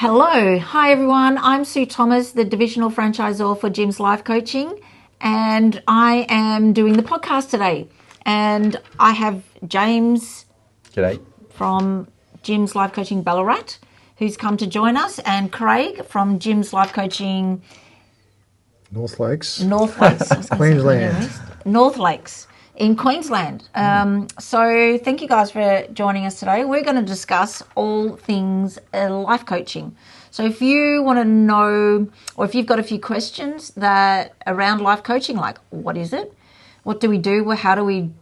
Hello. Hi, everyone. I'm Sue Thomas, the Divisional Franchisor for Jim's Life Coaching, and I am doing the podcast today. And I have James G'day. from Jim's Life Coaching Ballarat, who's come to join us, and Craig from Jim's Life Coaching North Lakes. North Lakes. I was gonna say Queensland. North Lakes in Queensland. So thank you guys for joining us today. We're going to discuss all things life coaching. So if you want to know, or if you've got a few questions that around life coaching, like what is it? What do we do? How do we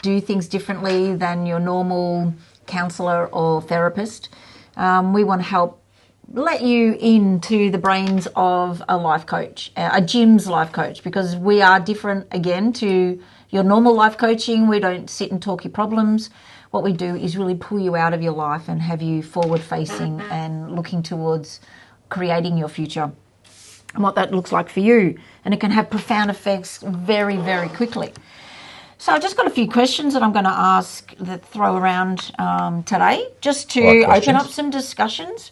do things differently than your normal counsellor or therapist? We want to help let you into the brains of a life coach, a Jim's life coach, because we are different again to your normal life coaching. We don't sit and talk your problems. What we do is really pull you out of your life and have you forward facing and looking towards creating your future and what that looks like for you. And it can have profound effects very, very quickly. So I've just got a few questions that I'm going to ask that throw around today, just to open up some discussions.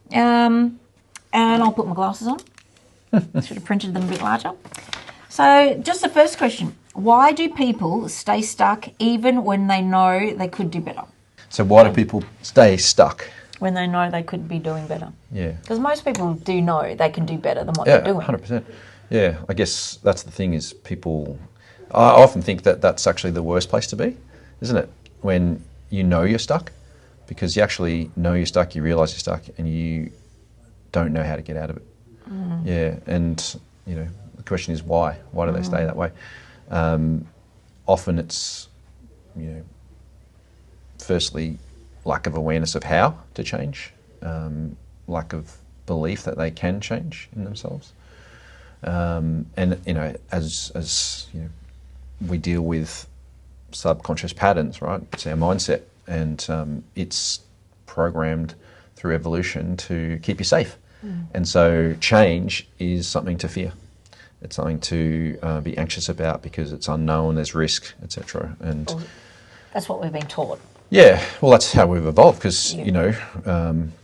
And I'll put my glasses on. Should have printed them a bit larger. So just the first question. Why do people stay stuck even when they know they could do better? So why do people stay stuck? When they know they could be doing better. Yeah. Because most people do know they can do better than what they're doing. 100%. Yeah, I guess that's the thing is people... I often think that that's actually the worst place to be, isn't it? When you know you're stuck, because you actually know you're stuck, you realise you're stuck, and you don't know how to get out of it. Mm. Yeah, and, you know, the question is why? Why do they stay that way? Often it's, you know, firstly, lack of awareness of how to change, lack of belief that they can change in themselves. And, you know, as you know, we deal with subconscious patterns, right? It's our mindset, and it's programmed through evolution to keep you safe. Mm. And so change is something to fear. It's something to be anxious about because it's unknown, there's risk, etc. And that's what we've been taught. Yeah, well, that's how we've evolved because, you know,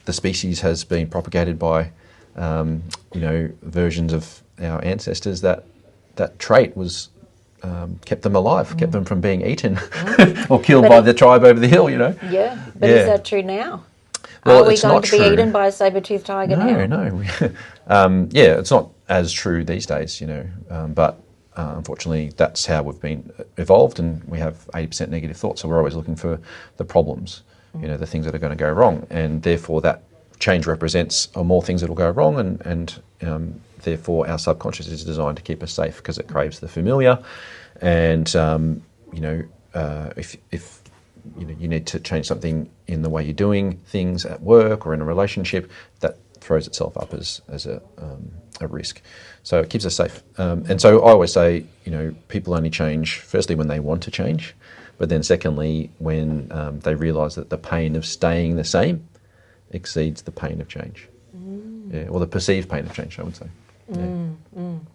the species has been propagated by, you know, versions of our ancestors that trait was kept them alive, kept them from being eaten or killed by the tribe over the hill, you know. Yeah, but is that true now? Well, are we it's going not to be true. eaten by a saber-toothed tiger now? No. Yeah, it's not as true these days, you know, but unfortunately that's how we've been evolved, and we have 80% negative thoughts, so we're always looking for the problems, you know, the things that are going to go wrong, and therefore that change represents more things that will go wrong, and therefore our subconscious is designed to keep us safe because it craves the familiar, and you know, if you know you need to change something in the way you're doing things at work or in a relationship, that throws itself up as a risk. So it keeps us safe. And so I always say, you know, people only change, firstly, when they want to change, but then secondly, when they realise that the pain of staying the same exceeds the pain of change. Yeah, or the perceived pain of change, I would say.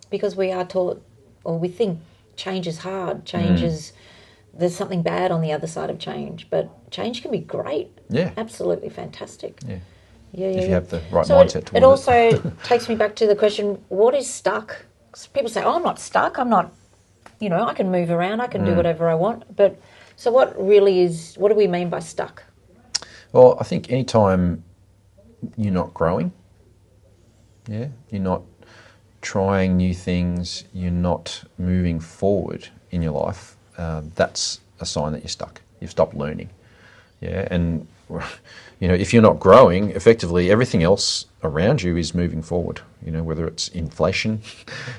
Because we are taught, or we think change is hard, change is... There's something bad on the other side of change, but change can be great. Yeah. Absolutely fantastic. Yeah. Yeah. If you have the right mindset towards it also takes me back to the question, what is stuck? 'Cause people say, oh, I'm not stuck. I'm not, you know, I can move around. I can do whatever I want. But so what do we mean by stuck? Well, I think anytime you're not growing, yeah, you're not trying new things, you're not moving forward in your life, that's a sign that you're stuck. You've stopped learning. Yeah, and you know, if you're not growing, effectively everything else around you is moving forward. You know, whether it's inflation,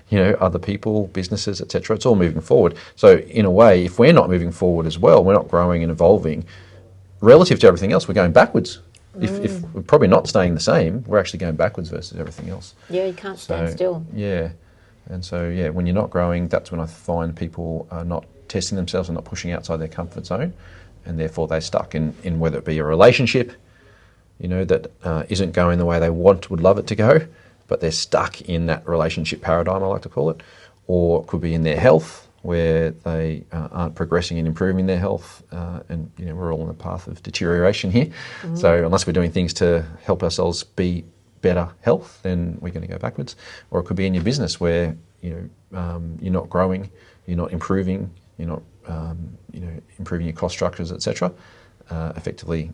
you know, other people, businesses, etc. It's all moving forward. So in a way, if we're not moving forward as well, we're not growing and evolving, relative to everything else, we're going backwards. If we're probably not staying the same, we're actually going backwards versus everything else. Yeah, you can't stand still. Yeah, and so yeah, when you're not growing, that's when I find people are not testing themselves and not pushing outside their comfort zone, and therefore they're stuck in whether it be a relationship, you know, that isn't going the way they would love it to go, but they're stuck in that relationship paradigm, I like to call it, or it could be in their health, where they aren't progressing and improving their health, and we're all on a path of deterioration here. So unless we're doing things to help ourselves be better health, then we're going to go backwards. Or it could be in your business where you're not growing, you're not improving, you're not improving your cost structures, etc. Effectively,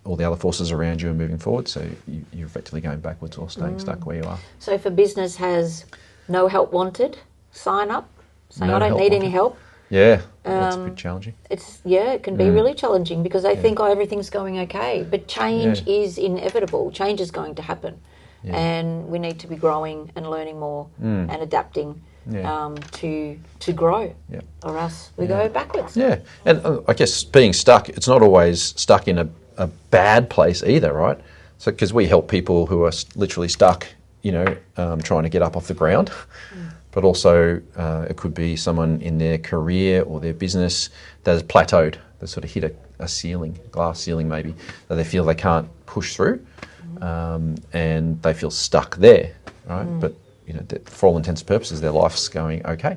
all the other forces around you are moving forward, so you're effectively going backwards or staying stuck where you are. So if a business has no help wanted, sign up, saying No I don't help need any wanted. help. Yeah, that's a bit challenging. It can be really challenging because they think, everything's going okay. But change is inevitable. Change is going to happen. Yeah. And we need to be growing and learning more and adapting Yeah. to grow. Yeah. Or else we go backwards. Yeah, and I guess being stuck, it's not always stuck in a bad place either, right? So because we help people who are literally stuck, trying to get up off the ground, but also it could be someone in their career or their business that has plateaued, that sort of hit a ceiling, glass ceiling maybe, that they feel they can't push through, and they feel stuck there, right? But for all intents and purposes, their life's going okay,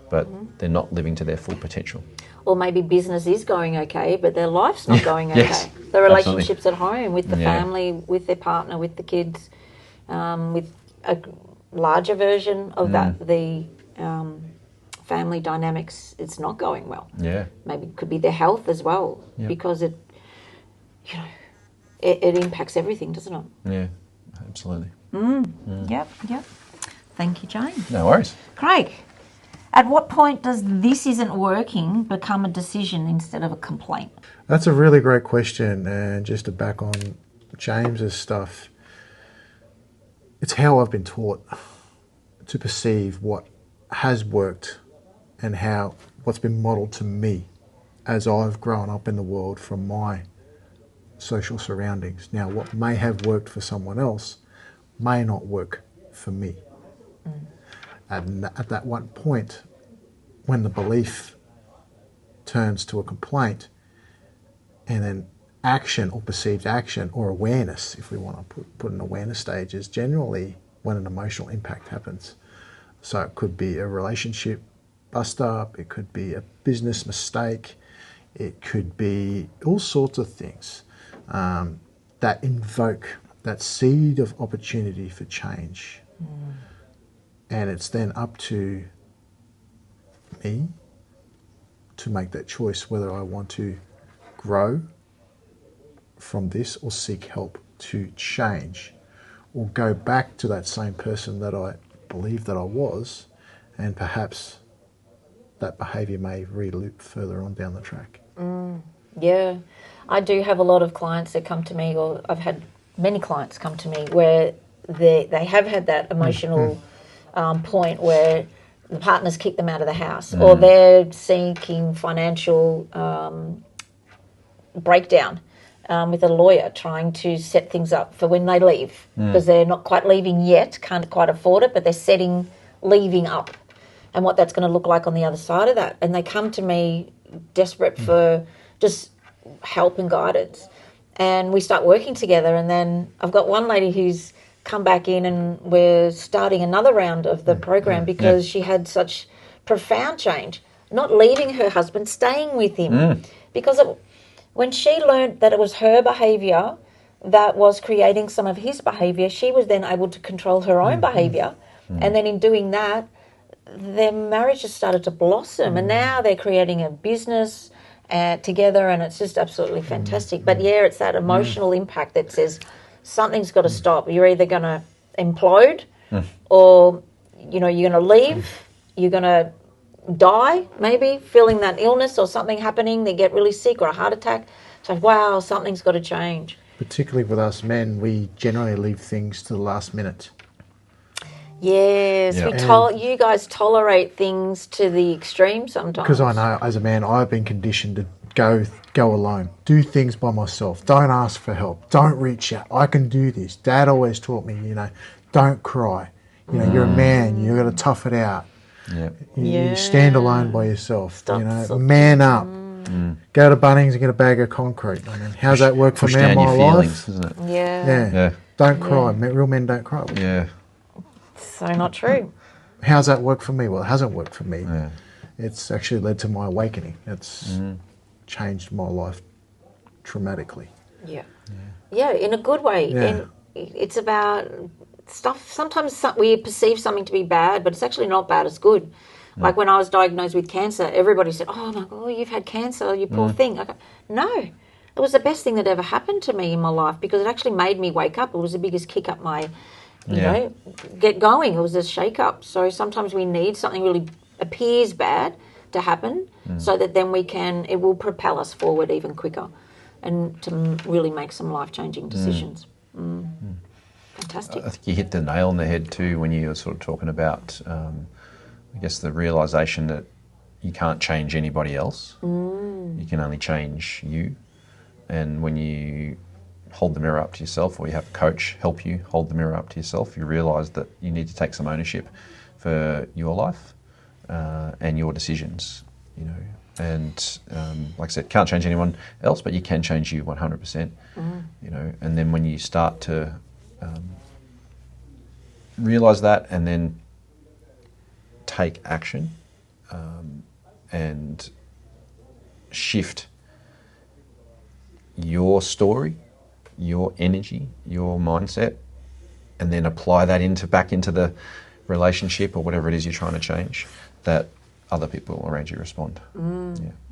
but they're not living to their full potential. Or maybe business is going okay, but their life's not going okay. Yes, The relationships at home, with the Yeah. family, with their partner, with the kids, with a larger version of that, the family dynamics, it's not going well. Yeah, Maybe it could be their health as well, Yeah. because it impacts everything, doesn't it? yeah, absolutely. Yep. Thank you, Jane. No worries. Craig, at what point does this isn't working become a decision instead of a complaint? That's a really great question. And just to back on James's stuff, it's how I've been taught to perceive what has worked and what's been modelled to me as I've grown up in the world from my social surroundings. Now, what may have worked for someone else may not work for me. And at that one point, when the belief turns to a complaint, and then action or perceived action or awareness, if we want to put an awareness stage, is generally when an emotional impact happens. So it could be a relationship bust up, it could be a business mistake, it could be all sorts of things that invoke that seed of opportunity for change. And it's then up to me to make that choice whether I want to grow from this or seek help to change, or go back to that same person that I believed that I was, and perhaps that behaviour may re-loop further on down the track. Yeah, I do have a lot of clients that come to me, or I've had many clients come to me where they have had that emotional point where the partner's kicked them out of the house, or they're seeking financial breakdown with a lawyer, trying to set things up for when they leave, because they're not quite leaving yet, can't quite afford it, but they're setting leaving up and what that's going to look like on the other side of that. And they come to me desperate for just help and guidance. And we start working together, and then I've got one lady who's come back in, and we're starting another round of the program because she had such profound change, not leaving her husband, staying with him, because when she learned that it was her behaviour that was creating some of his behaviour, she was then able to control her own behaviour, and then in doing that, their marriage just started to blossom, and now they're creating a business together, and it's just absolutely fantastic. But yeah, it's that emotional impact that says something's got to stop. You're either going to implode, or you're going to leave. You're going to die, maybe feeling that illness or something happening. They get really sick or a heart attack. So wow, something's got to change. Particularly with us men, we generally leave things to the last minute. Yes, Yeah. you guys tolerate things to the extreme sometimes. Because I know, as a man, I've been conditioned to go alone, do things by myself, don't ask for help, don't reach out, I can do this. Dad always taught me, don't cry. You're a man, you've got to tough it out. Yeah. You stand alone by yourself. Stop. Man up. Go to Bunnings and get a bag of concrete. I mean, how's that work for Push me down in my your life? feelings, isn't it? Yeah. Yeah. Don't cry. Real men don't cry. Yeah. So not true. How's that worked for me? Well, it hasn't worked for me. Yeah. It's actually led to my awakening. It's changed my life dramatically. Yeah. Yeah, in a good way. Yeah. And it's about stuff. Sometimes we perceive something to be bad, but it's actually not bad, it's good. Like when I was diagnosed with cancer, everybody said, oh my God, you've had cancer, you poor thing. I go, no, it was the best thing that ever happened to me in my life because it actually made me wake up. It was the biggest kick up my, you know, get going. It was a shake up. So sometimes we need something really appears bad to happen so that then it will propel us forward even quicker and to really make some life-changing decisions. Fantastic. I think you hit the nail on the head too when you were sort of talking about, I guess, the realisation that you can't change anybody else. You can only change you. And when you hold the mirror up to yourself, or you have a coach help you hold the mirror up to yourself, you realise that you need to take some ownership for your life and your decisions, you know. And like I said, can't change anyone else, but you can change you 100%, you know. And then when you start to realise that and then take action and shift your story, your energy, your mindset, and then apply that back into the relationship or whatever it is you're trying to change, that other people around you respond.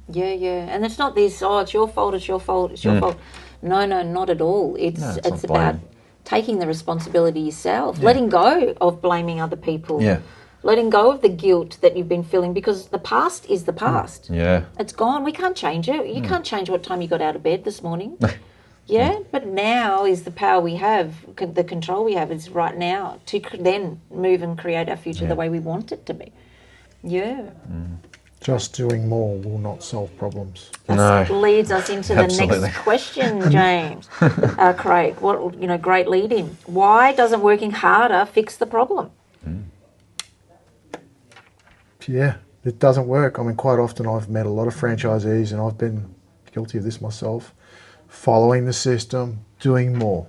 Yeah. And it's not this, oh, it's your fault, it's your fault, it's your fault. No, not at all. It's not about blame. taking the responsibility yourself, letting go of blaming other people. Yeah. Letting go of the guilt that you've been feeling because the past is the past. Yeah. It's gone. We can't change it. You can't change what time you got out of bed this morning. Yeah, but now is the power we have, the control we have is right now to then move and create our future the way we want it to be. Yeah. Just doing more will not solve problems. That leads us into the Absolutely. next question, James. Craig, great lead in. Why doesn't working harder fix the problem? Yeah, it doesn't work. I mean, quite often I've met a lot of franchisees, and I've been guilty of this myself, following the system, doing more.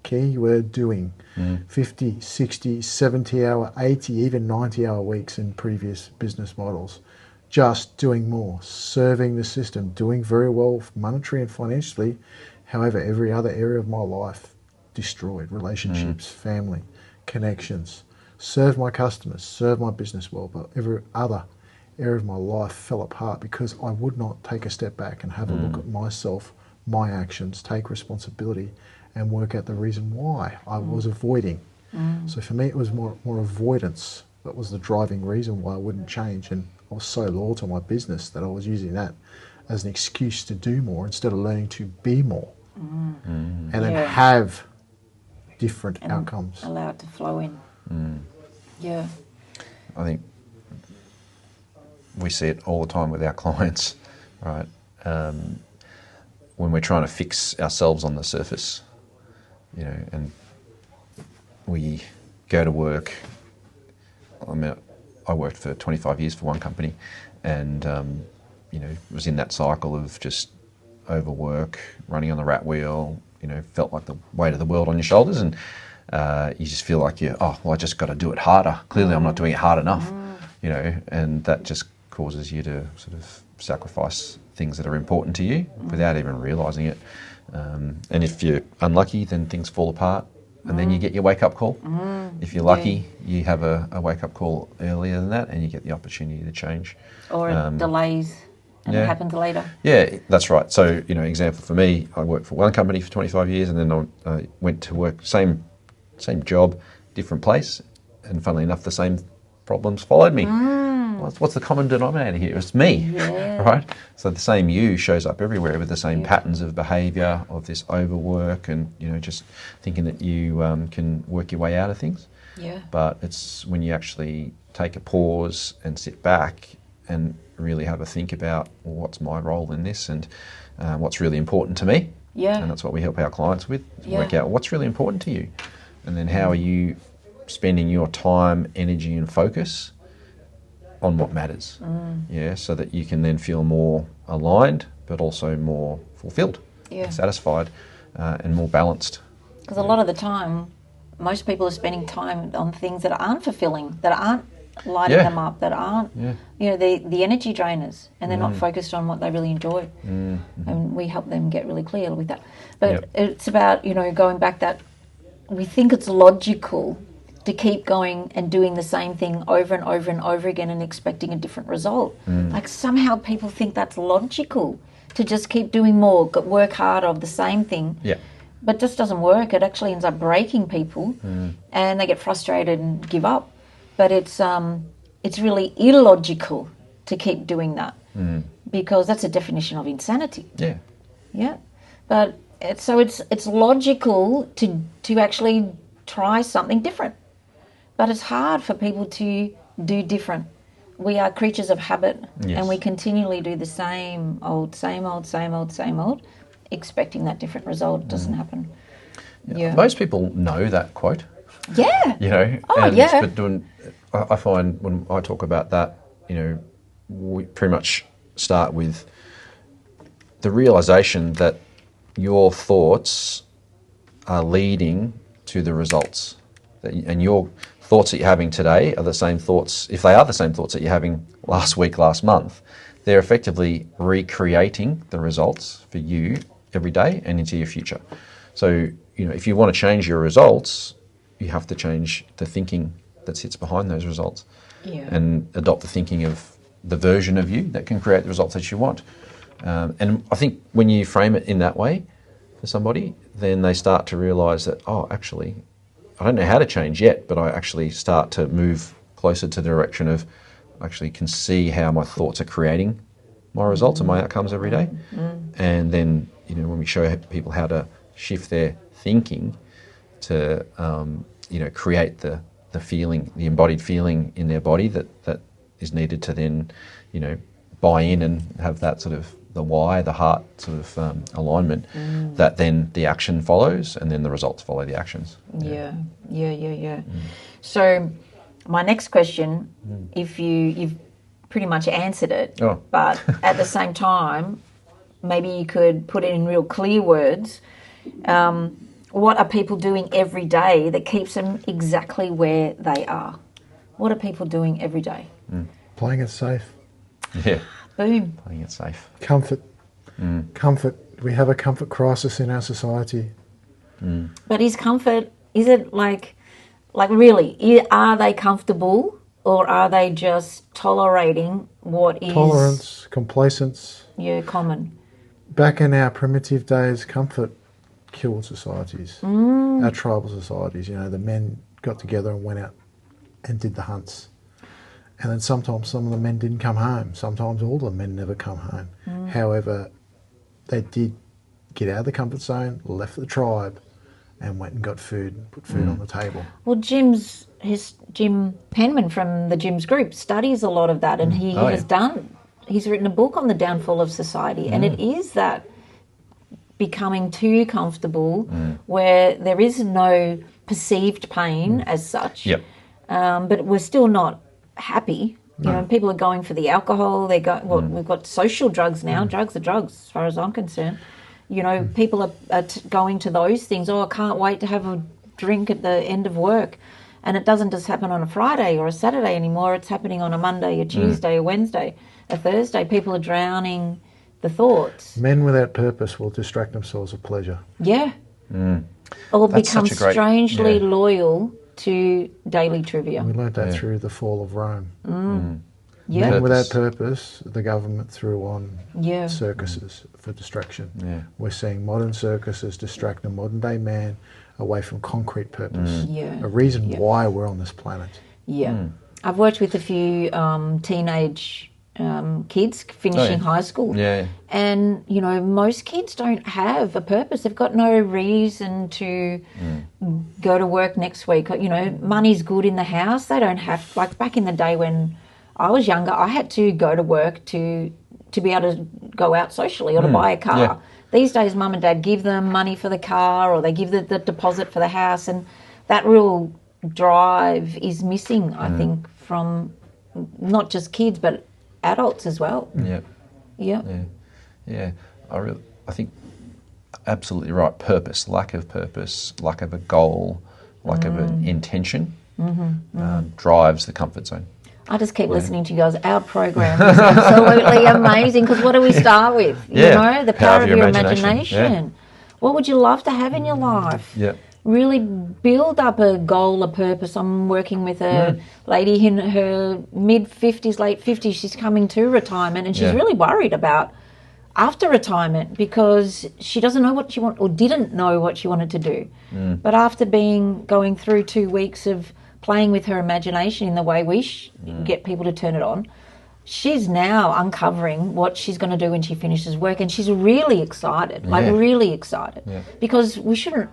Key word, doing. 50, 60, 70-hour, 80, even 90-hour weeks in previous business models. Just doing more, serving the system, doing very well monetary and financially. However, every other area of my life destroyed. Relationships, family, connections. Serve my customers, serve my business well, but every other area of my life fell apart because I would not take a step back and have a look at myself, my actions, take responsibility and work out the reason why I was avoiding. So for me, it was more avoidance that was the driving reason why I wouldn't change. And I was so loyal to my business that I was using that as an excuse to do more instead of learning to be more and then have different outcomes. Allow it to flow in. Yeah. I think we see it all the time with our clients, right? When we're trying to fix ourselves on the surface, you know, and we go to work. I mean, I worked for 25 years for one company, and you know, was in that cycle of just overwork, running on the rat wheel. You know, felt like the weight of the world on your shoulders, and you just feel like I just got to do it harder. Clearly, I'm not doing it hard enough. You know, and that just causes you to sort of sacrifice things that are important to you without even realising it. And if you're unlucky, then things fall apart, and then you get your wake-up call. If you're lucky, you have a wake-up call earlier than that, and you get the opportunity to change. Or it delays and it happens later. Yeah, that's right. So, you know, example for me, I worked for one company for 25 years, and then I went to work, same job, different place, and funnily enough, the same problems followed me. What's the common denominator here? It's me, right? So the same you shows up everywhere with the same patterns of behaviour, of this overwork, and, you know, just thinking that you can work your way out of things. Yeah. But it's when you actually take a pause and sit back and really have a think about, well, what's my role in this, and what's really important to me. Yeah. And that's what we help our clients with, work out what's really important to you. And then how are you spending your time, energy and focus on what matters, so that you can then feel more aligned, but also more fulfilled, satisfied, and more balanced. Because a lot of the time, most people are spending time on things that aren't fulfilling, that aren't lighting Yeah. them up, that aren't, the energy drainers, and they're not focused on what they really enjoy. And we help them get really clear with that. But Yep. it's about, going back that we think it's logical to keep going and doing the same thing over and over and over again and expecting a different result. Like somehow people think that's logical to just keep doing more, work harder of the same thing. Yeah. But just doesn't work. It actually ends up breaking people, and they get frustrated and give up. But it's really illogical to keep doing that because that's a definition of insanity. Yeah. Yeah, but it's logical to actually try something different. But it's hard for people to do different. We are creatures of habit, Yes. and we continually do the same old, expecting that different result. It doesn't happen. Yeah. Most people know that quote, Yeah. Oh, yeah. But I find when I talk about that, we pretty much start with the realization that your thoughts are leading to the results. And your thoughts that you're having today are the same thoughts, if they are the same thoughts that you're having last week, last month, they're effectively recreating the results for you every day and into your future. So, if you want to change your results, you have to change the thinking that sits behind those results and adopt the thinking of the version of you that can create the results that you want. And I think when you frame it in that way for somebody, then they start to realise that, actually, I don't know how to change yet, but I actually start to move closer to the direction of I actually can see how my thoughts are creating my results and my outcomes every day. And then, when we show people how to shift their thinking to, create the feeling, the embodied feeling in their body that is needed to then, buy in and have that sort of the why, the heart sort of alignment, that then the action follows and then the results follow the actions. Yeah. So my next question, if you've pretty much answered it, but at the same time, maybe you could put it in real clear words. What are people doing every day that keeps them exactly where they are? What are people doing every day? Playing it safe. Yeah. Boom. Playing it safe. Comfort. Comfort. We have a comfort crisis in our society. But is it like really, are they comfortable or are they just tolerating what is... Tolerance, complacence. Yeah, common. Back in our primitive days, comfort killed societies. Our tribal societies, the men got together and went out and did the hunts. And then sometimes some of the men didn't come home. Sometimes all the men never come home. However, they did get out of the comfort zone, left the tribe, and went and got food, put food on the table. Well, Jim Penman from the Jim's group studies a lot of that, and he's written a book on the downfall of society, and it is that becoming too comfortable where there is no perceived pain as such, but we're still not happy. People are going for the alcohol. We've got social drugs now. Drugs are drugs, as far as I'm concerned. People are going to those things. I can't wait to have a drink at the end of work. And it doesn't just happen on a Friday or a Saturday anymore. It's happening on a Monday, a Tuesday, a Wednesday, a Thursday. People are drowning the thoughts. Men without purpose will distract themselves with pleasure. Yeah. Or That's become such a great- strangely loyal to daily trivia. We learnt that through the fall of Rome. Yeah. Men without purpose, the government threw on Yeah. circuses for distraction. Yeah. We're seeing modern circuses distract the modern day man away from concrete purpose. Yeah. A reason why we're on this planet. Yeah. I've worked with a few teenage kids finishing high school. Yeah. And, most kids don't have a purpose. They've got no reason to go to work next week. Money's good in the house. They don't have, like back in the day when I was younger, I had to go to work to be able to go out socially or to buy a car. Yeah. These days, mum and dad give them money for the car or they give the deposit for the house, and that real drive is missing, I think, from not just kids but adults as well. Yeah. Yeah. Yeah. I think absolutely right. Purpose, lack of a goal, like of an intention, drives the comfort zone. I just keep listening to you guys. Our program is absolutely amazing because what do we start with? You know, the power of your imagination. Yeah. What would you love to have in your life? Yeah. Really build up a goal, a purpose. I'm working with a lady in her mid-50s, late 50s. She's coming to retirement and she's really worried about after retirement because she doesn't know what she wants or didn't know what she wanted to do. But after going through 2 weeks of playing with her imagination in the way we get people to turn it on, she's now uncovering what she's going to do when she finishes work, and she's really excited, really excited, because we shouldn't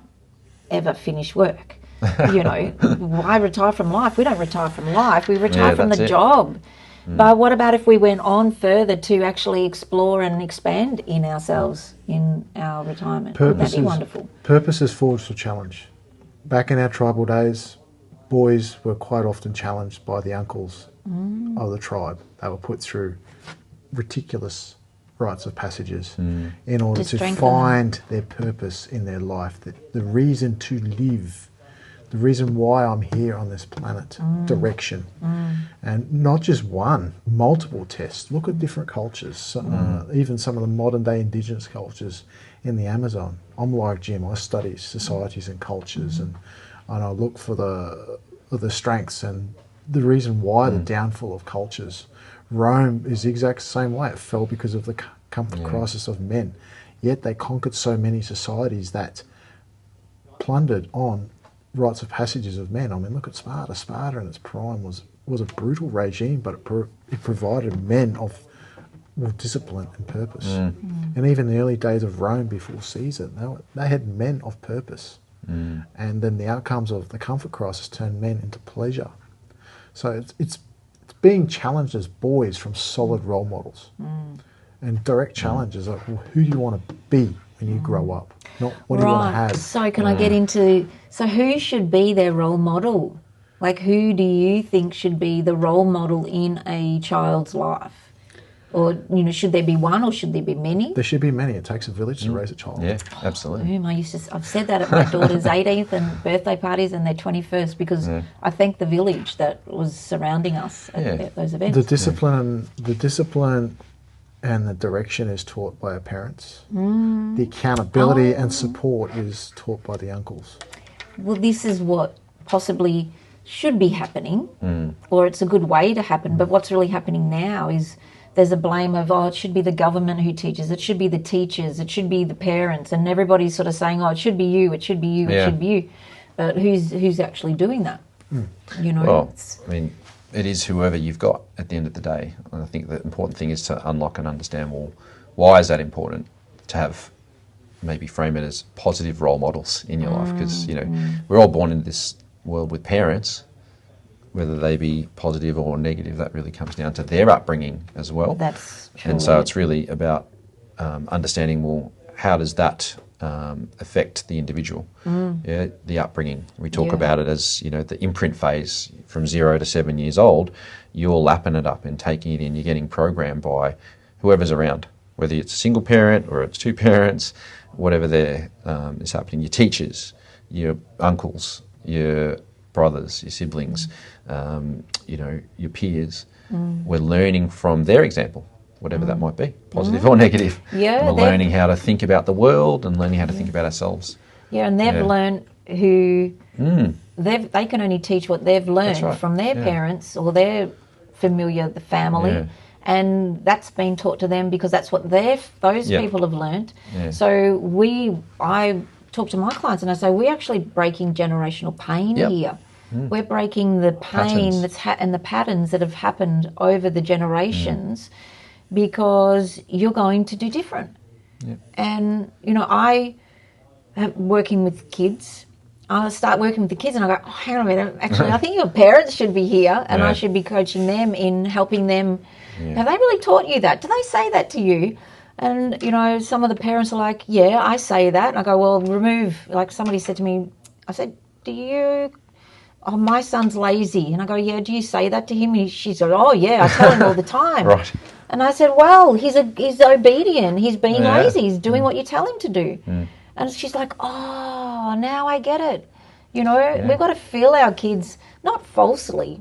ever finish work. You know, why retire from life? We don't retire from life, we retire from the job. But what about if we went on further to actually explore and expand in ourselves in our retirement? Wouldn't that be wonderful? Purpose is forged for challenge. Back in our tribal days, boys were quite often challenged by the uncles of the tribe. They were put through ridiculous rites of passages in order to find their purpose in their life, the reason to live, the reason why I'm here on this planet, direction. And not just one, multiple tests. Look at different cultures, even some of the modern day indigenous cultures in the Amazon. I'm like Jim, I study societies and cultures and I look for the strengths and the reason why the downfall of cultures. Rome is the exact same way. It fell because of the comfort crisis of men. Yet they conquered so many societies that plundered on rites of passages of men. I mean, look at Sparta. Sparta in its prime was a brutal regime, but it provided men of discipline and purpose. And even the early days of Rome before Caesar, they had men of purpose. And then the outcomes of the comfort crisis turned men into pleasure. So it's being challenged as boys from solid role models. And direct challenges like, well, who do you want to be when you grow up? Not what do you want to have. So can I get into, so who should be their role model? Like who do you think should be the role model in a child's life? Or, you know, should there be one or should there be many? There should be many. It takes a village to raise a child. Yeah, absolutely. I've said that at my daughter's 18th and birthday parties and their 21st because I thank the village that was surrounding us at those events. The discipline and the direction is taught by our parents. The accountability and support is taught by the uncles. Well, this is what possibly should be happening, or it's a good way to happen. But what's really happening now is there's a blame of, it should be the government who teaches, it should be the teachers, it should be the parents, and everybody's sort of saying, it should be you, it should be you, it should be you. But who's actually doing that? You know. Well, I mean, it is whoever you've got at the end of the day. And I think the important thing is to unlock and understand, well, why is that important to have, maybe frame it as positive role models in your life? Because, you know, we're all born into this world with parents, whether they be positive or negative, that really comes down to their upbringing as well. That's true. And so it's really about understanding, well, how does that affect the individual? The upbringing. We talk about it as, you know, the imprint phase from 0 to 7 years old. You're lapping it up and taking it in. You're getting programmed by whoever's around, whether it's a single parent or it's two parents, whatever there is happening. Your teachers, your uncles, your brothers, your siblings, you know, your peers. We're learning from their example, whatever that might be, positive or negative. Yeah, we're learning how to think about the world and learning how to think about ourselves. Yeah, and they've learned they can only teach what they've learned from their parents or their the family. And that's been taught to them because that's what those people have learned. So I talk to my clients and I say, we're actually breaking generational pain here. We're breaking the pain and the patterns that have happened over the generations because you're going to do different. And, you know, I am working with kids. I start working with the kids and I go, hang on a minute, actually, I think your parents should be here and I should be coaching them in helping them. Have they really taught you that? Do they say that to you? And, you know, some of the parents are like, yeah, I say that. And I go, well, like somebody said to me, I said, my son's lazy. And I go, yeah, do you say that to him? She said, oh, yeah, I tell him all the time. And I said, well, he's obedient. He's being lazy. He's doing what you tell him to do. And she's like, oh, now I get it. You know, we've got to feel our kids, not falsely,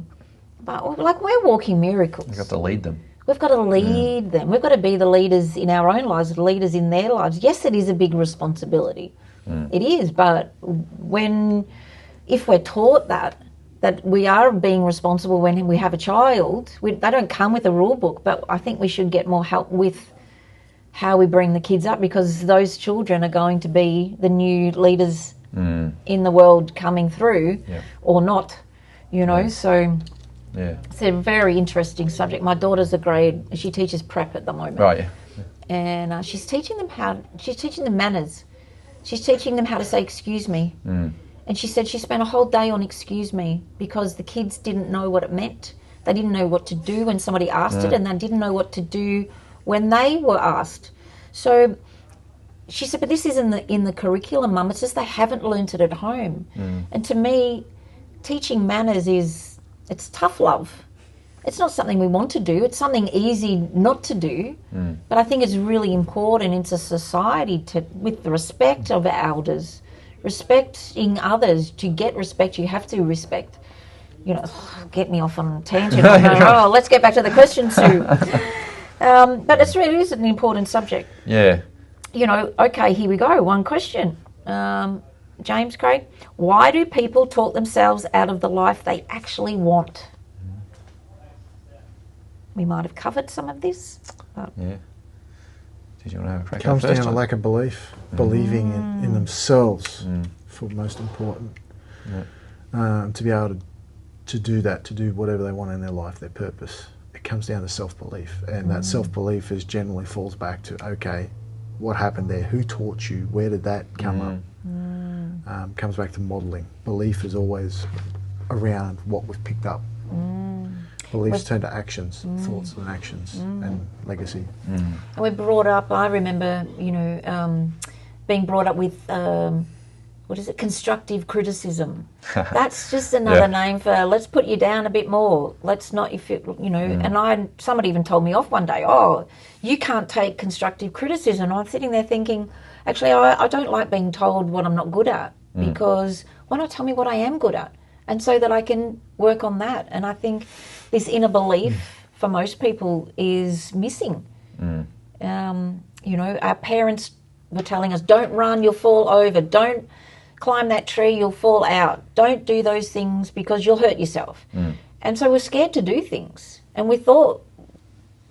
but like we're walking miracles. You've got to lead them. We've got to lead them. We've got to be the leaders in our own lives, the leaders in their lives. Yes, it is a big responsibility. It is, but if we're taught that we are being responsible when we have a child, they don't come with a rule book, but I think we should get more help with how we bring the kids up, because those children are going to be the new leaders in the world coming through, or not, you know. So it's a very interesting subject. My daughter's she teaches prep at the moment, Right. and she's teaching them manners. She's teaching them how to say excuse me, and she said she spent a whole day on excuse me because the kids didn't know what it meant. They didn't know what to do when somebody asked it, and they didn't know what to do when they were asked. So she said, but this is in the curriculum, Mum. It's just they haven't learnt it at home. And to me, teaching manners it's tough love. It's not something we want to do. It's something easy not to do. But I think it's really important in society with the respect of our elders, respecting others. To get respect, you have to respect. You know, get me off on a tangent. Let's get back to the question, Sue. But it is an important subject. Yeah. You know, okay, here we go. One question. James Craig, why do people talk themselves out of the life they actually want? We might have covered some of this. Yeah. Did you want to have a crack? It comes down to lack of belief, believing in themselves, for most important. To be able to do that, to do whatever they want in their life, their purpose. It comes down to self-belief, and that self-belief generally falls back to, okay, what happened there? Who taught you? Where did that come up? Comes back to modelling. Belief is always around what we've picked up. Beliefs turn to actions, thoughts and actions, and legacy. And we're brought up, I remember, you know, being brought up with, constructive criticism. That's just another name for, let's put you down a bit more. Let's not, and somebody even told me off one day, oh, you can't take constructive criticism. I'm sitting there thinking, actually, I don't like being told what I'm not good at, because why not tell me what I am good at? And so that I can work on that. And I think this inner belief for most people is missing. You know, our parents were telling us, don't run, you'll fall over. Don't climb that tree, you'll fall out. Don't do those things because you'll hurt yourself. And so we're scared to do things. And we thought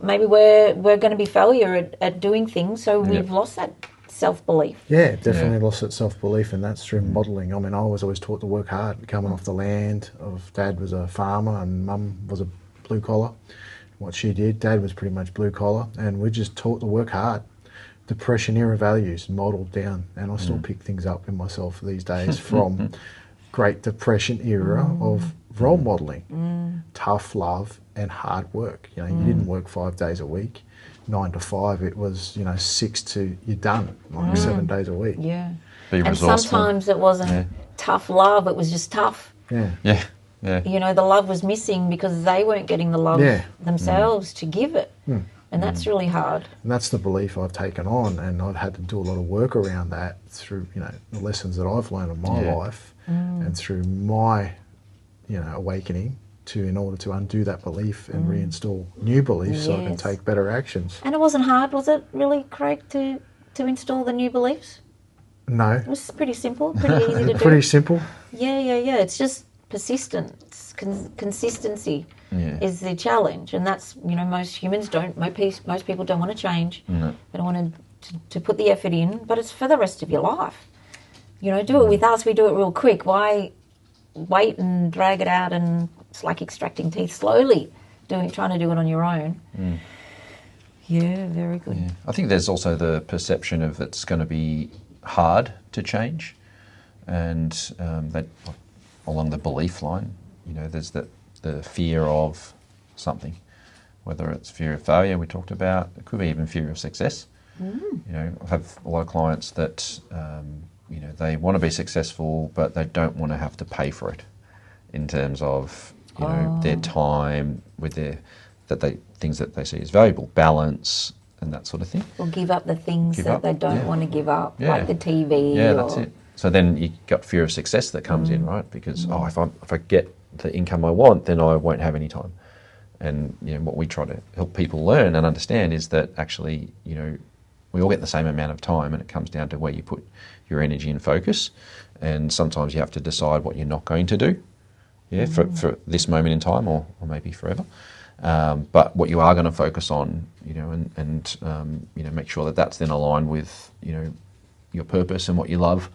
maybe we're going to be failure at doing things, so we've lost that self-belief. Yeah, definitely lost that self-belief, and that's through modelling. I mean, I was always taught to work hard, coming off the land of Dad was a farmer and Mum was a blue collar. What she did, Dad was pretty much blue collar, and we just taught to work hard. Depression era values modelled down, and I still pick things up in myself these days from Great Depression era of role modelling, tough love and hard work. You know, you didn't work 5 days a week. 9 to 5, it was, 6 to you're done, like 7 days a week. Yeah. Be and resourceful. sometimes it wasn't tough love, it was just tough. Yeah. You know, the love was missing because they weren't getting the love themselves to give it. And that's really hard. And that's the belief I've taken on, and I've had to do a lot of work around that through, the lessons that I've learned in my life and through my, awakening in order to undo that belief and reinstall new beliefs so I can take better actions. And it wasn't hard, was it really, Craig, to install the new beliefs? No. It was pretty simple, pretty easy to do. Pretty simple. Yeah. It's just persistence, consistency is the challenge. And that's, most humans don't, most people don't want to change. They don't want to put the effort in, but it's for the rest of your life. Do it with us, we do it real quick. Why wait and drag it out, and it's like extracting teeth slowly, trying to do it on your own. Yeah, very good. Yeah. I think there's also the perception of it's going to be hard to change, and that along the belief line, there's the fear of something, whether it's fear of failure we talked about, it could be even fear of success. I have a lot of clients that they want to be successful, but they don't want to have to pay for it in terms of their time with things that they see as valuable, balance and that sort of thing. Or give up the things that they don't want to give up, like the TV. Yeah, that's it. So then you got fear of success that comes in, right? Because if I get the income I want, then I won't have any time. And what we try to help people learn and understand is that actually, we all get the same amount of time, and it comes down to where you put your energy and focus. And sometimes you have to decide what you're not going to do, for this moment in time, or maybe forever. But what you are going to focus on, and make sure that that's then aligned with, your purpose and what you love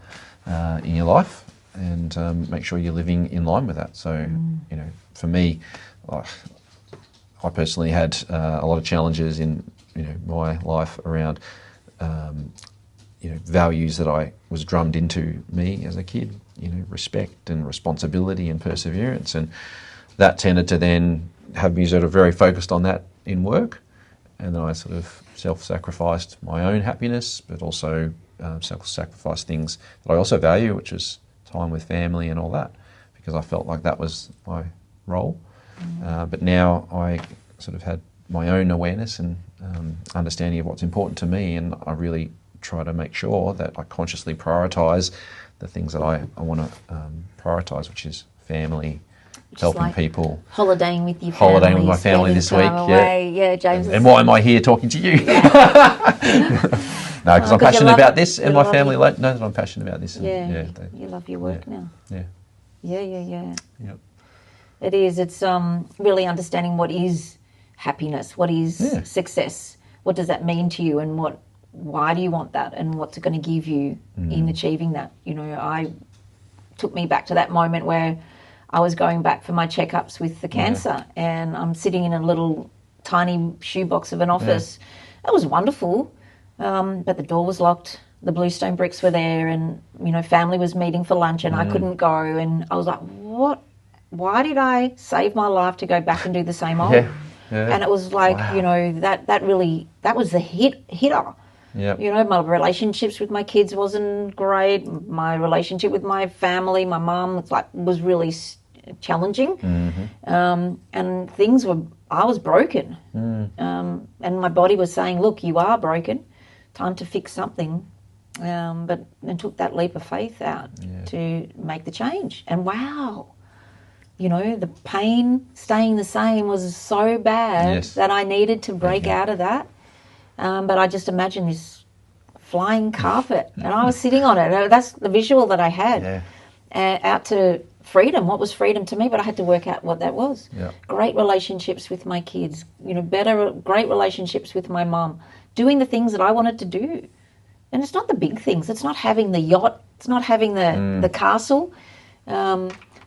in your life, and make sure you're living in line with that. So, for me, I personally had a lot of challenges in my life around values that I was drummed into me as a kid. Respect and responsibility and perseverance, and that tended to then have me sort of very focused on that in work, and then I sort of self-sacrificed my own happiness, but also self-sacrificed things that I also value, which is time with family and all that, because I felt like that was my role. But now I sort of had my own awareness and understanding of what's important to me, and I really try to make sure that I consciously prioritise the things that I want to prioritise, which is family, helping people. Holidaying with your family. Holidaying with my family this week. Away. Yeah, James. And why am I here talking to you? No, because I'm passionate about this, and my family know that I'm passionate about this. Yeah, you love your work now. Yeah. Yeah. Yep. It is. It's really understanding what is happiness, what is success, what does that mean to you, and why do you want that, and what's it going to give you in achieving that. I took me back to that moment where I was going back for my checkups with the cancer, and I'm sitting in a little tiny shoebox of an office. It was wonderful, but the door was locked. The bluestone bricks were there, and family was meeting for lunch, and I couldn't go. And I was like, "What? Why did I save my life to go back and do the same old?" Yeah. And it was like, that was the hitter. Yeah. My relationships with my kids wasn't great. My relationship with my family, my mum, was really challenging. And I was broken. And my body was saying, look, you are broken. Time to fix something. But then took that leap of faith out to make the change. And wow, the pain staying the same was so bad that I needed to break out of that. But I just imagined this flying carpet, and I was sitting on it. That's the visual that I had. Out to freedom. What was freedom to me? But I had to work out what that was. Yeah. Great relationships with my kids. Great relationships with my mum. Doing the things that I wanted to do. And it's not the big things. It's not having the yacht. It's not having the castle.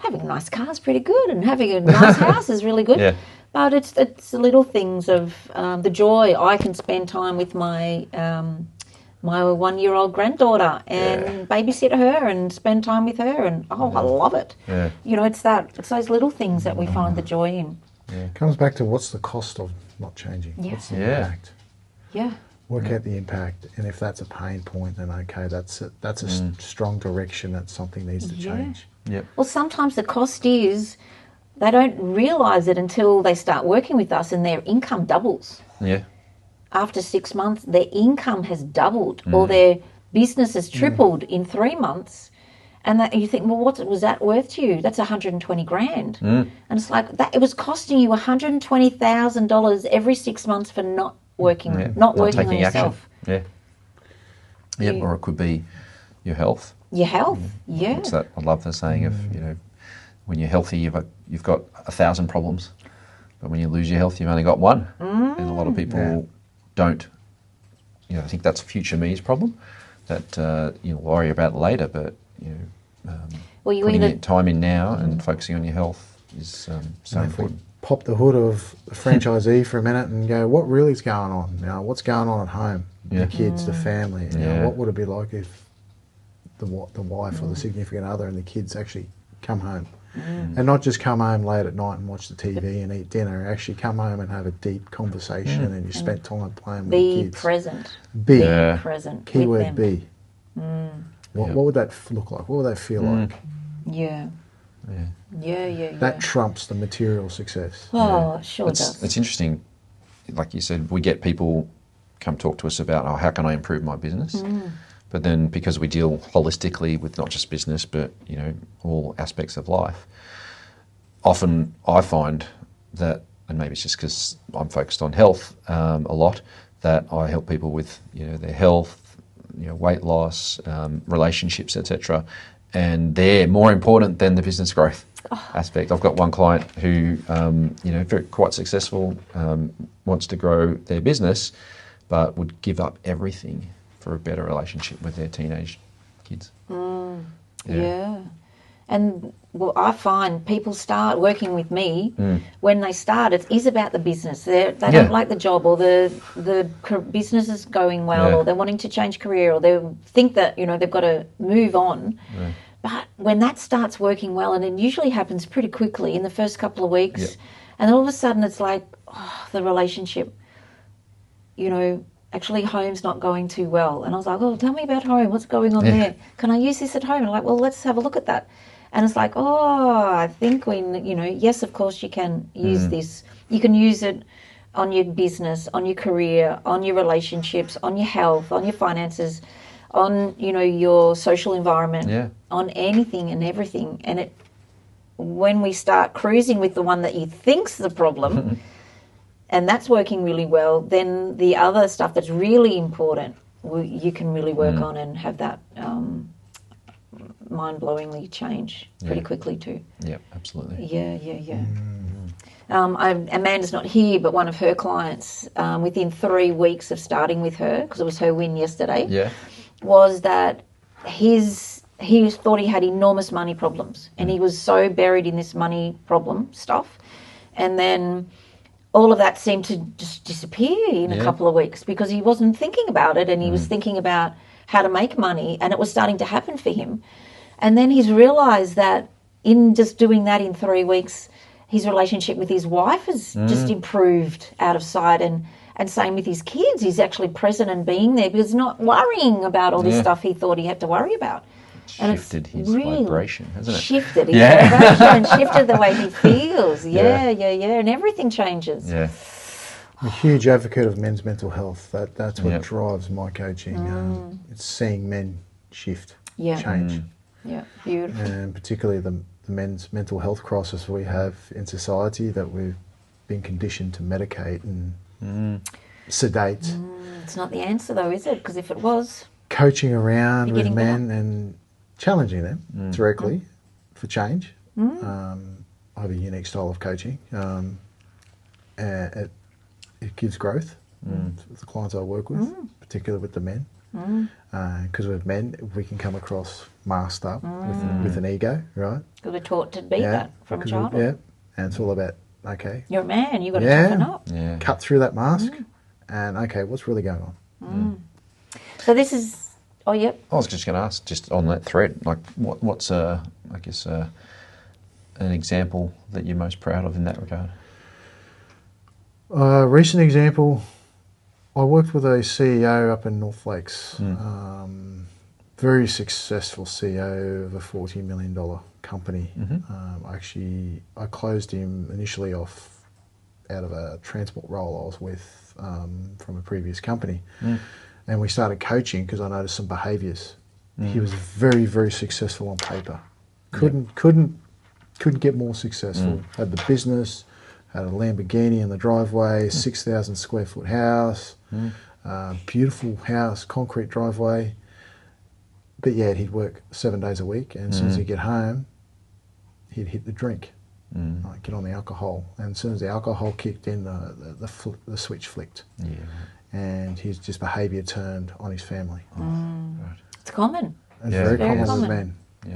Having a nice car is pretty good, and having a nice house is really good. But it's the little things of the joy. I can spend time with my 1-year-old granddaughter and babysit her and spend time with her, and I love it. It's those little things that we find the joy in. It comes back to what's the cost of not changing? What's the impact? Work out the impact, and if that's a pain point, then okay, that's a strong direction that something needs to change. Well, sometimes the cost is they don't realise it until they start working with us, and their income doubles. After 6 months, their income has doubled, or their business has tripled in 3 months. And you think, well, what was that worth to you? That's $120,000. And it's like that. It was costing you $120,000 every 6 months for not working, not working on yourself. Action. Or it could be your health. Your health, What's that? I love the saying of when you're healthy, you've got 1,000 problems, but when you lose your health, you've only got one. And a lot of people don't. I think that's future me's problem. That you'll worry about later, but putting your time in now and focusing on your health is so important. Pop the hood of the franchisee for a minute and go, what really is going on? What's going on at home? The kids, the family. What would it be like if the wife or the significant other and the kids actually come home? And not just come home late at night and watch the TV and eat dinner, actually come home and have a deep conversation and you spent time playing with the kids. Be present. Keyword be. What would that look like? What would that feel like? That trumps the material success. Oh, sure does. It's interesting. Like you said, we get people come talk to us about, how can I improve my business? But then because we deal holistically with not just business, but, you know, all aspects of life, often I find that, and maybe it's just because I'm focused on health a lot, that I help people with, you know, their health, you know, weight loss, relationships, etc. And they're more important than the business growth aspect. I've got one client who, you know, quite successful, wants to grow their business, but would give up everything for a better relationship with their teenage kids. Yeah. And well, I find people start working with me when they start. It is about the business. They don't like the job, or the business is going well, or they're wanting to change career, or they think that, you know, they've got to move on. Yeah. But when that starts working well, and it usually happens pretty quickly in the first couple of weeks, and all of a sudden it's like, oh, the relationship, you know, actually home's not going too well. And I was like, oh, tell me about home. What's going on there? Can I use this at home? And like, well, let's have a look at that. And it's like, oh, I think you know, yes, of course you can use this. You can use it on your business, on your career, on your relationships, on your health, on your finances, on, you know, your social environment, on anything and everything. And when we start cruising with the one that you think's the problem, and that's working really well, then the other stuff that's really important, you can really work on and have that mind-blowingly change pretty quickly too. Yeah, absolutely. Yeah. Amanda's not here, but one of her clients, within 3 weeks of starting with her, because it was her win yesterday, was that he thought he had enormous money problems, and he was so buried in this money problem stuff, and then all of that seemed to just disappear in a couple of weeks because he wasn't thinking about it, and he was thinking about how to make money, and it was starting to happen for him. And then he's realised that in just doing that in 3 weeks, his relationship with his wife has just improved out of sight, and same with his kids. He's actually present and being there because he's not worrying about all this stuff he thought he had to worry about. Shifted his vibration, hasn't it? Shifted his vibration, shifted the way he feels. Yeah. And everything changes. Yeah. I'm a huge advocate of men's mental health. That's what drives my coaching. It's seeing men shift, change. Yeah, beautiful. And particularly the men's mental health crisis we have in society, that we've been conditioned to medicate and sedate. It's not the answer though, is it? Because if it was... Coaching around with men and challenging them directly for change. I have a unique style of coaching. It gives growth with the clients I work with, particularly with the men. Because with men, we can come across masked up with an ego, right? Because we're taught to be that from childhood. And it's all about, okay, you're a man, you've got to toughen up. Yeah. Cut through that mask and, okay, what's really going on? So this is, I was just going to ask, just on that thread, like what's I guess an example that you're most proud of in that regard? Recent example, I worked with a CEO up in North Lakes, very successful CEO of a $40 million company. I closed him initially off out of a transport role I was with from a previous company. And we started coaching because I noticed some behaviours. He was very, very successful on paper. Couldn't get more successful. Had the business, had a Lamborghini in the driveway, 6,000 square foot house, beautiful house, concrete driveway. But yeah, he'd work 7 days a week, and as soon as he'd get home, he'd hit the drink, like get on the alcohol. And as soon as the alcohol kicked in, the switch flicked. And his just behaviour turned on his family. It's common. It's very common with men. He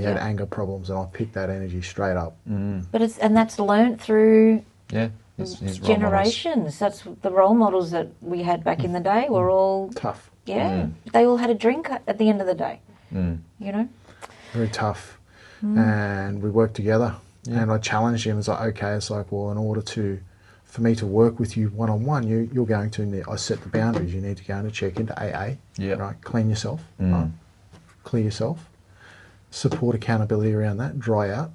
had Yeah. anger problems, and I picked that energy straight up. But that's learnt through his generations. That's the role models that we had back in the day were all Tough. They all had a drink at the end of the day. You know? Very tough. And we worked together. And I challenged him. It's like, okay, it's like, well, in order for me to work with you one-on-one, you're going to, I set the boundaries. You need to go and check into AA, right? Clean yourself, right? Clear yourself. Support accountability around that, dry out.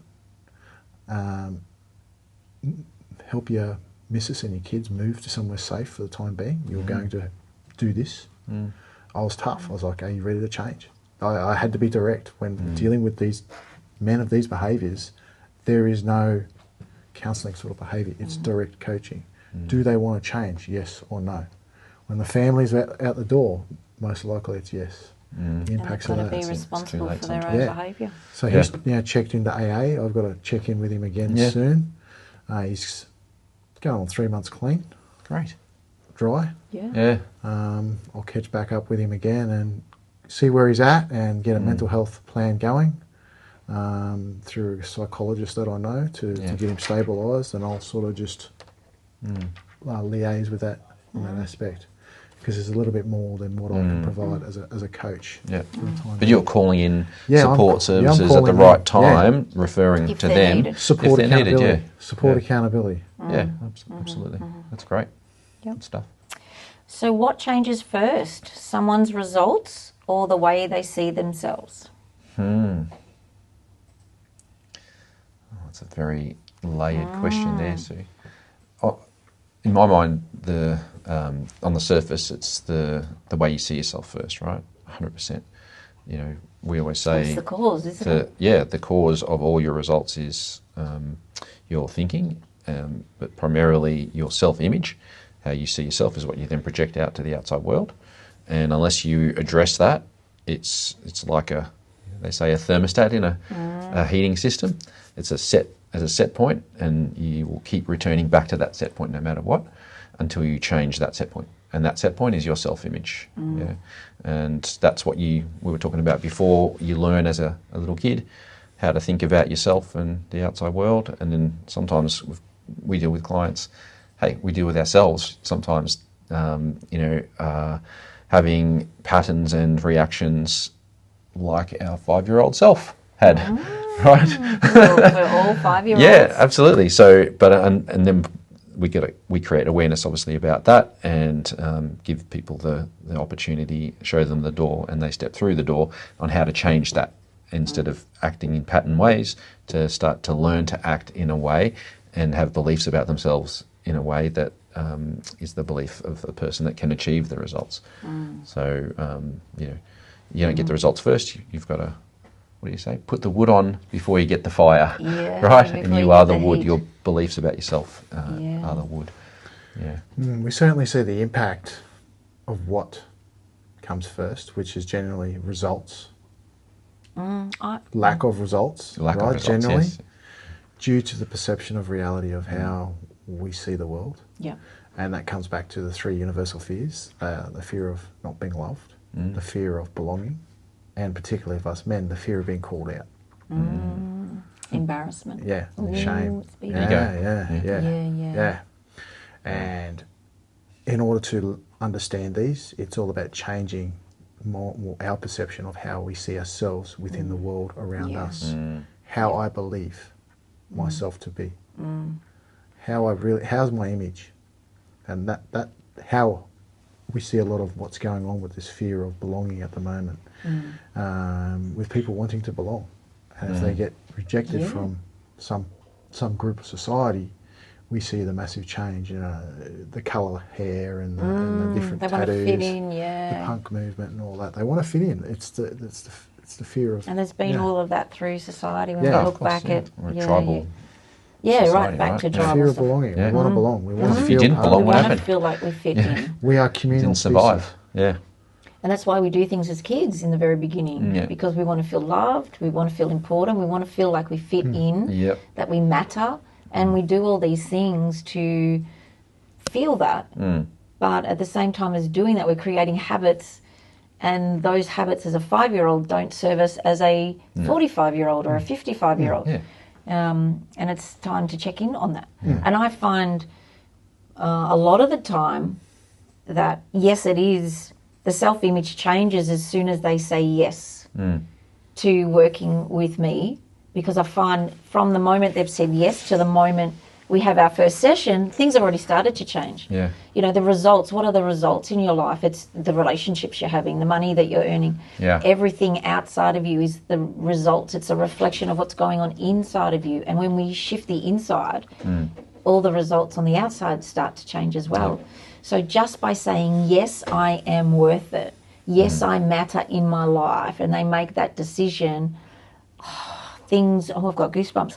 Help your missus and your kids move to somewhere safe for the time being. You're going to do this. I was tough. I was like, are you ready to change? I had to be direct. When dealing with these men of these behaviours, there is no counselling sort of behaviour. It's direct coaching. Do they want to change? Yes or no? When the family's out the door, most likely it's yes. The And they've impacts got of to be that. responsible late for their own sometimes. Yeah. behaviour. So he's checked into AA. I've got to check in with him again Yeah. soon. He's going on 3 months clean, Great. dry. Yeah. Yeah. I'll catch back up with him again and see where he's at and get a mental health plan going through a psychologist that I know to get him stabilised, and I'll sort of just liaise with that in that aspect, because there's a little bit more than what I can provide as a coach. Yeah. for the time But you're calling in Yeah, support I'm services at the calling in, right time, referring If to they're them. needed. Support if they're needed, accountability. yeah. Support Yeah. accountability. Yeah, absolutely. That's great. Yep. Good stuff. So what changes first? Someone's results or the way they see themselves? That's a very layered question there, Sue. Oh, in my mind, on the surface, it's the way you see yourself first, right? 100%. You know, we always say It's the cause, isn't it? the cause of all your results is your thinking, but primarily your self-image. How you see yourself is what you then project out to the outside world, and unless you address that, it's like they say a thermostat in a heating system. It's a set point, and you will keep returning back to that set point no matter what, until you change that set point. And that set point is your self-image. Yeah, and that's what we were talking about before. You learn as a little kid how to think about yourself and the outside world, and then sometimes we deal with clients. Hey, we deal with ourselves sometimes. Having patterns and reactions like our 5-year-old self had, right? For all 5-year-olds. Yeah, absolutely. So, but and then we create awareness, obviously, about that, and give people the opportunity, show them the door, and they step through the door on how to change that instead of acting in pattern ways, to start to learn to act in a way and have beliefs about themselves in a way that is the belief of the person that can achieve the results. So, you don't get the results first. You've got to, what do you say? Put the wood on before you get the fire, Yeah, right? before And you you get are the the wood. heat. Your beliefs about yourself Yeah. are the wood. Yeah. We certainly see the impact of what comes first, which is generally results. Lack of results, Lack right? of results, generally, yes. due to the perception of reality of how we see the world. Yeah. And that comes back to the 3 universal fears, the fear of not being loved, the fear of belonging, and particularly of us men, the fear of being called out. Embarrassment. Yeah, Ooh, shame. it's big. Yeah. And in order to understand these, it's all about changing more our perception of how we see ourselves within the world around Yeah. us, how I believe myself to be, how's my image, and that how we see a lot of what's going on with this fear of belonging at the moment, with people wanting to belong, and if they get rejected Yeah. from some group of society, we see the massive change, the colour hair and the different They want to tattoos, fit in, the yeah. punk movement and all that. They want to fit in. It's the fear of. And there's been all of that through society when Yeah. we Of look course, back yeah. at We're a tribal yeah, society, right back right? to Yeah. the tribal fear of stuff. belonging. Yeah. We want to belong. We want to If feel you didn't part belong, of We what it. want to happened? feel like we fit in. We are communal Didn't survive. species. Yeah. And that's why we do things as kids in the very beginning. Yeah. Because we want to feel loved, we want to feel important, we want to feel like we fit in, Yep. that we matter, and we do all these things to feel that. But at the same time as doing that, we're creating habits, and those habits as a 5-year-old don't serve us as a 45-year-old or a 55-year-old. Yeah. And it's time to check in on that. And I find a lot of the time that, yes, it is, the self-image changes as soon as they say yes to working with me, because I find from the moment they've said yes to the moment we have our first session, things have already started to change. Yeah. You know, the results, what are the results in your life? It's the relationships you're having, the money that you're earning. Yeah. Everything outside of you is the results. It's a reflection of what's going on inside of you. And when we shift the inside, all the results on the outside start to change as well. So just by saying, yes, I am worth it, yes, I matter in my life, and they make that decision, I've got goosebumps.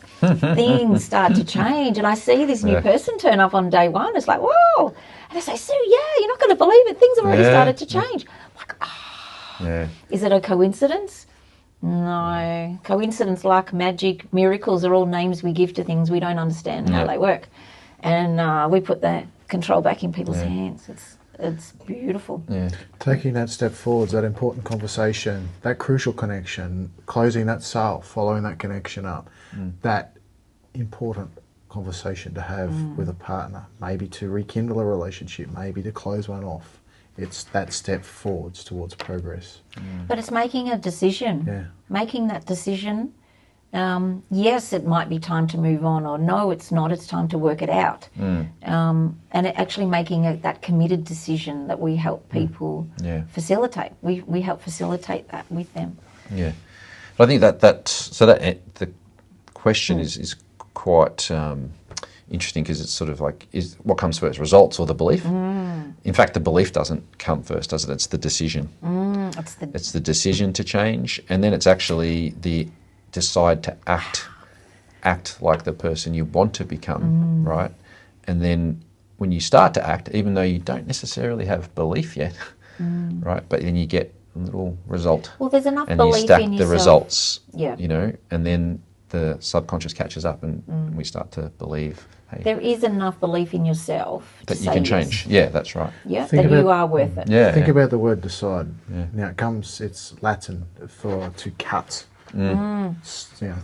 Things start to change, and I see this new person turn up on day one. It's like, whoa! And I say, Sue, you're not going to believe it. Things have already started to change. I'm like, is it a coincidence? No. Coincidence, luck, magic, miracles are all names we give to things we don't understand how they work, and we put the control back in people's hands. It's beautiful. Yeah. Taking that step forwards, that important conversation, that crucial connection, closing that sale, following that connection up, that important conversation to have with a partner, maybe to rekindle a relationship, maybe to close one off. It's that step forwards towards progress. But it's making a decision. Yeah. Making that decision. Yes, it might be time to move on, or no, it's not. It's time to work it out. And actually making that committed decision that we help people facilitate. We help facilitate that with them. Yeah, but I think that the question is quite interesting, because it's sort of like, is what comes first, results or the belief? In fact, the belief doesn't come first, does it? It's the decision. It's the decision to change, and then it's actually the decide to act like the person you want to become, right? And then when you start to act, even though you don't necessarily have belief yet, right? But then you get a little result. Well, there's enough and belief you stack in the yourself. results, Yeah. and then the subconscious catches up, and we start to believe, hey, There is enough belief in yourself to that you say can yes. change. Yeah, that's right. Yeah, Think that you about- are worth it. Yeah. Think about the word decide. Yeah. Now it's Latin for to cut.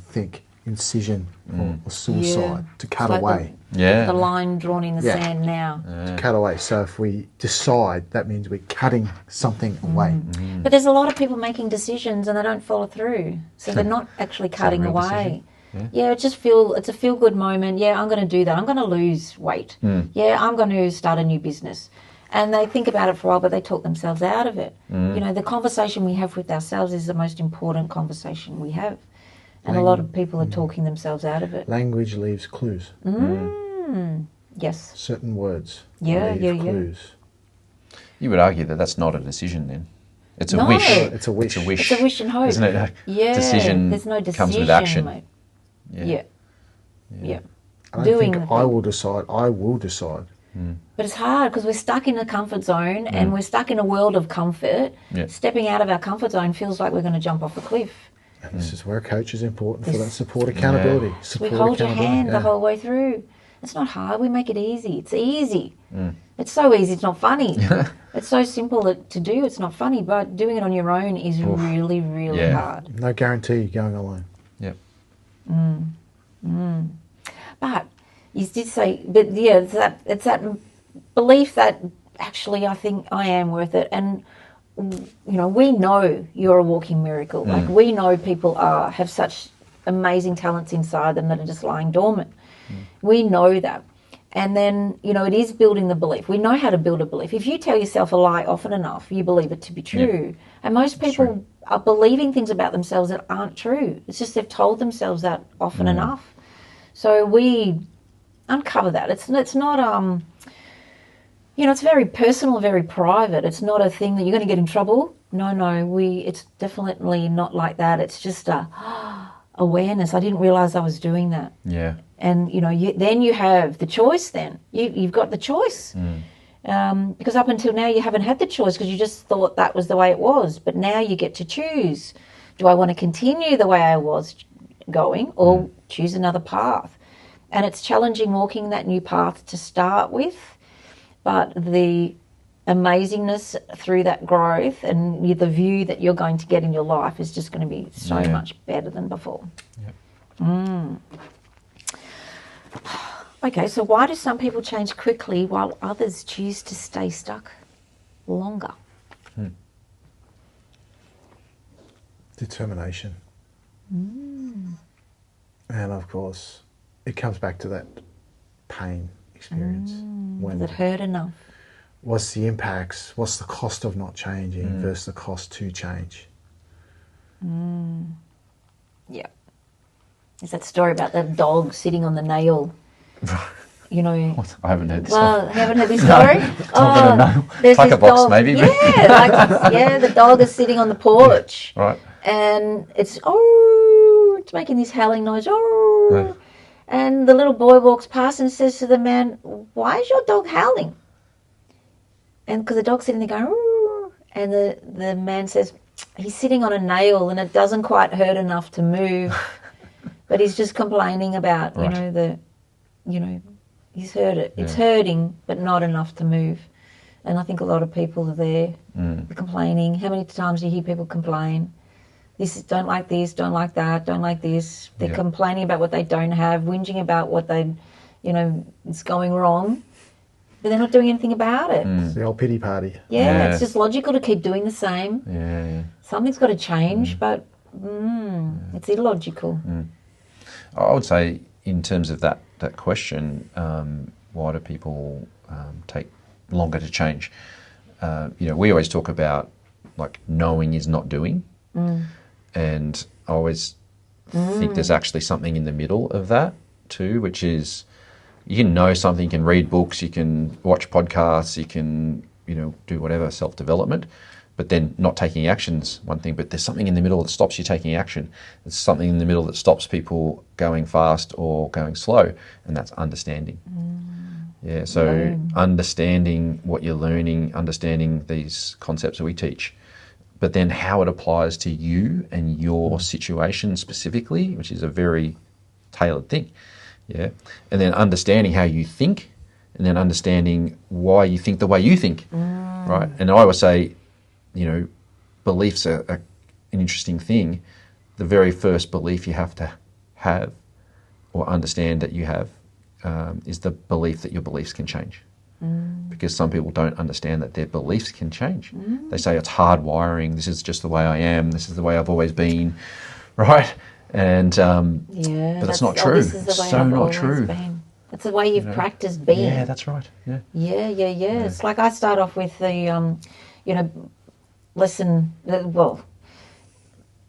Think, incision or suicide, to cut It's like away. Yeah. The line drawn in the Yeah. sand now. To cut away. So if we decide, that means we're cutting something away. But there's a lot of people making decisions and they don't follow through. So they're not actually cutting real away. decision? Yeah, it's a feel good moment. Yeah, I'm going to do that. I'm going to lose weight. Yeah, I'm going to start a new business. And they think about it for a while, but they talk themselves out of it. The conversation we have with ourselves is the most important conversation we have. And a lot of people are talking themselves out of it. Language leaves clues. Yes. Certain words Yeah, leave yeah, yeah. clues. You would argue that that's not a decision then. It's a No. wish. It's a wish. It's a wish. It's a wish and hope. Isn't it? Yeah. Decision There's no decision, comes with action. mate. Yeah. Yeah. I don't Doing think the I thing. will decide. I will decide. But it's hard because we're stuck in a comfort zone and we're stuck in a world of comfort. Yeah. Stepping out of our comfort zone feels like we're going to jump off a cliff. And this is where a coach is important for that support, accountability. We Support, hold your accountability, hand the yeah. whole way through. It's not hard. We make it easy. It's easy. It's so easy. It's not funny. It's so simple to do. It's not funny, but doing it on your own is really, really Yeah. hard. No guarantee you're going alone. Yep. But you did say, but yeah, it's that belief that actually I think I am worth it, and we know you're a walking miracle. Like we know people have such amazing talents inside them that are just lying dormant. We know that. And then, it is building the belief. We know how to build a belief. If you tell yourself a lie often enough, you believe it to be true. And most people are believing things about themselves that aren't true. It's just they've told themselves that often enough. So we uncover that. It's not, it's very personal, very private. It's not a thing that you're going to get in trouble. No, it's definitely not like that. It's just awareness. I didn't realize I was doing that. Yeah. And, then you have the choice then. You've got the choice. Because up until now you haven't had the choice because you just thought that was the way it was. But now you get to choose. Do I want to continue the way I was going or choose another path? And it's challenging walking that new path to start with. But the amazingness through that growth and the view that you're going to get in your life is just going to be so much better than before. Yep. Okay, so why do some people change quickly while others choose to stay stuck longer? Determination. And of course, it comes back to that pain experience. Does it hurt enough? What's the impacts? What's the cost of not changing versus the cost to change? Yeah. There's that story about the dog sitting on the nail you know. I haven't heard this Well, one. you haven't heard this story? Not that I know. There's Like this a box, dog. maybe, but- Yeah, the dog is sitting on the porch, Right. and it's making this howling noise. Right. And the little boy walks past and says to the man, "Why is your dog howling?" And because the dog's sitting there going, "Ooh," and the man says, "He's sitting on a nail and it doesn't quite hurt enough to move, but he's just complaining about, Right. he's hurt it. It's hurting, but not enough to move." And I think a lot of people are there complaining. How many times do you hear people complain? Don't like this, don't like that, don't like this. They're Yeah. complaining about what they don't have, whinging about what it's going wrong, but they're not doing anything about it. It's the old pity party. Yeah, it's just logical to keep doing the same. Yeah. Something's got to change, but it's illogical. I would say, in terms of that question, why do people take longer to change? We always talk about like knowing is not doing, and I always think there's actually something in the middle of that too, which is you can know something, you can read books, you can watch podcasts, you can do whatever self-development, but then not taking action's one thing, but there's something in the middle that stops you taking action. There's something in the middle that stops people going fast or going slow, and that's understanding. Yeah, so understanding what you're learning, understanding these concepts that we teach, but then how it applies to you and your situation specifically, which is a very tailored thing. Yeah, and then understanding how you think, and then understanding why you think the way you think, right? And I always say, beliefs are an interesting thing. The very first belief you have to have or understand that you have is the belief that your beliefs can change. Because some people don't understand that their beliefs can change. They say it's hard wiring, this is just the way I am, this is the way I've always been, right? And but it's not true. This is the It's way so I've not always true. been. It's the way you've practiced being. Yeah, that's right. Yeah. Yeah. It's like I start off with the, lesson. Well,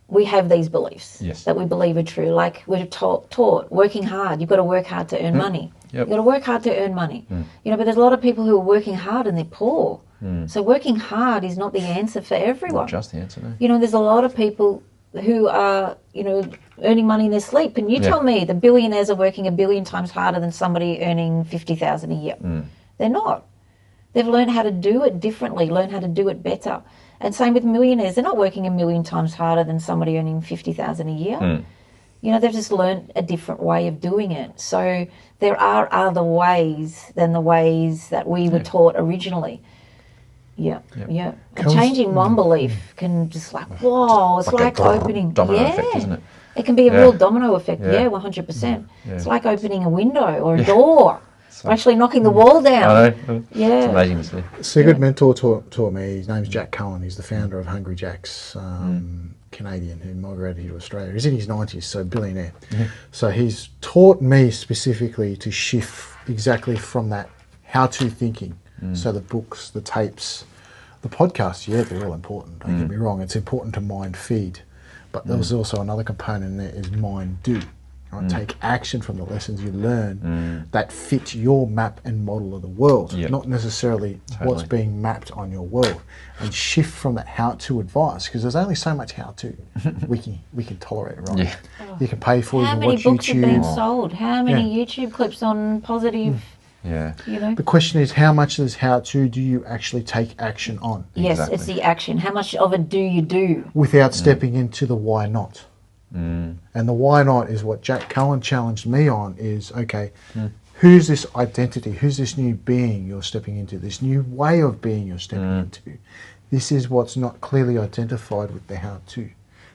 we have these beliefs Yes. that we believe are true. Like we're taught working hard. You've got to work hard to earn money. Yep. You've got to work hard to earn money. But there's a lot of people who are working hard and they're poor. So working hard is not the answer for everyone. Not just the answer, no. There's a lot of people who are, earning money in their sleep. Can you tell me the billionaires are working 1 billion times harder than somebody earning 50,000 a year? They're not. They've learned how to do it differently, learn how to do it better. And same with millionaires. They're not working 1 million times harder than somebody earning 50,000 a year. They've just learned a different way of doing it. So there are other ways than the ways that we were taught originally. Yeah. And changing one belief can just whoa, it's like a opening. domino effect, isn't it? It can be a real domino effect. Yeah. Yeah, 100%. It's like opening a window or a door. Or actually knocking the wall down. I know. Yeah. It's amazing to see. So a good mentor taught me. His name's Jack Cullen. He's the founder of Hungry Jack's, Canadian, who migrated here to Australia. He's in his 90s, so billionaire. So he's taught me specifically to shift exactly from that how-to thinking. So the books, the tapes, the podcasts, yeah, they're all important. Don't get me wrong. It's important to mind feed. But there was also another component in there is mind do. Right? Take action from the lessons you learn that fit your map and model of the world, not necessarily what's being mapped on your world, and shift from that how-to advice, because there's only so much how-to we can tolerate, right? Yeah. You can pay for it, How you can many watch books have been YouTube. sold? How many YouTube clips on positive, Yeah. The question is, how much of this how-to do you actually take action on Yes, Exactly. it's the action. How much of it do you do? without stepping into the why not? And the why not is what Jack Cullen challenged me on is, okay, who's this identity? Who's this new being you're stepping into? This new way of being you're stepping into? This is what's not clearly identified with the how-to.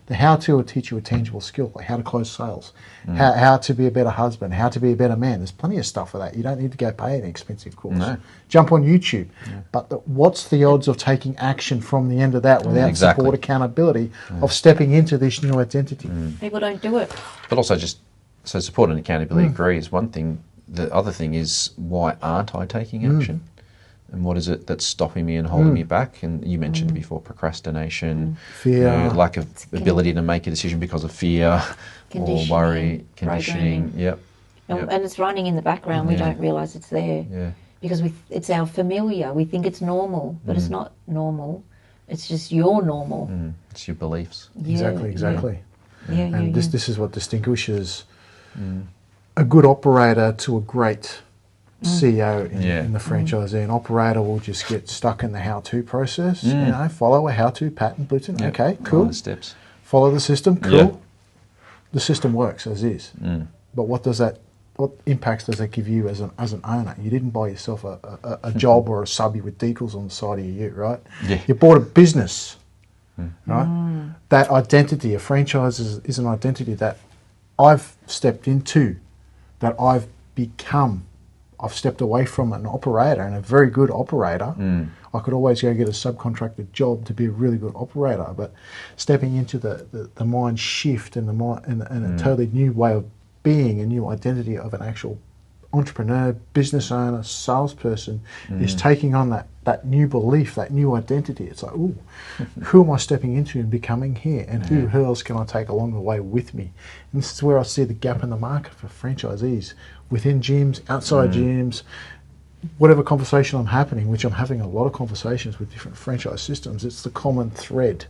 The how-to will teach you a tangible skill, like how to close sales, how to be a better husband, how to be a better man. There's plenty of stuff for that. You don't need to go pay an expensive course. No. Jump on YouTube. But what's the odds of taking action from the end of that without Exactly. support, accountability, of stepping into this new identity? People don't do it. But also so support and accountability agree is one thing. The other thing is, why aren't I taking action? And what is it that's stopping me and holding me back? And you mentioned before procrastination, Fear. lack of ability to make a decision because of fear or Conditioning, worry, conditioning. programming. Yep. and it's running in the background. We don't realise it's there Yeah. because it's our familiar. We think it's normal, but it's not normal. It's just your normal. It's your beliefs. Yeah, Exactly. Yeah, And this is what distinguishes a good operator to a great CEO in the franchisee. An operator will just get stuck in the how-to process. Follow a how-to pattern blueprint. Yep. Okay, cool. Follow the steps. Follow the system. Cool. Yeah. The system works as is. But what impacts does that give you as an owner? You didn't buy yourself a job or a subby with decals on the side of your ute, right? Yeah. You bought a business, right? That identity, a franchise is an identity that I've stepped into, that I've become. I've stepped away from an operator and a very good operator. I could always go get a subcontracted job to be a really good operator, but stepping into the mind shift and a totally new way of being, a new identity of an actual entrepreneur, business owner, salesperson is taking on that new belief, that new identity. It's like, ooh, who am I stepping into and becoming here? And who else can I take along the way with me? And this is where I see the gap in the market for franchisees, within gyms, outside gyms, whatever conversation I'm having, which I'm having a lot of conversations with different franchise systems, it's the common thread.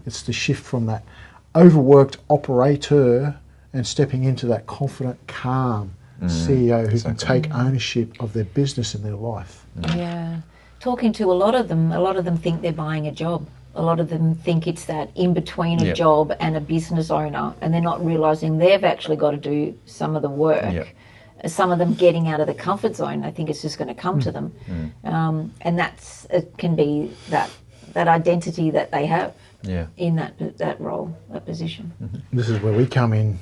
It's the shift from that overworked operator and stepping into that confident, calm CEO who can take ownership of their business and their life. Yeah. Talking to a lot of them think they're buying a job. A lot of them think it's that in between a job and a business owner, and they're not realising they've actually got to do some of the work. Some of them getting out of the comfort zone, I think it's just going to come to them. And it can be that identity that they have in that role, that position. This is where we come in.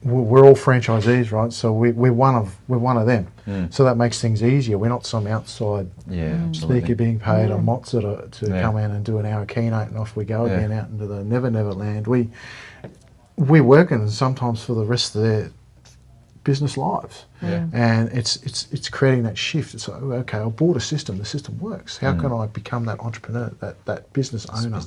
We're all franchisees, right? So we're one of them. So that makes things easier. We're not some outside speaker being paid a mozza to come in and do an hour keynote and off we go again out into the never land. We're working sometimes for the rest of their business lives, and it's creating that shift. It's like, okay, I bought a system. The system works. How can I become that entrepreneur, that business owner?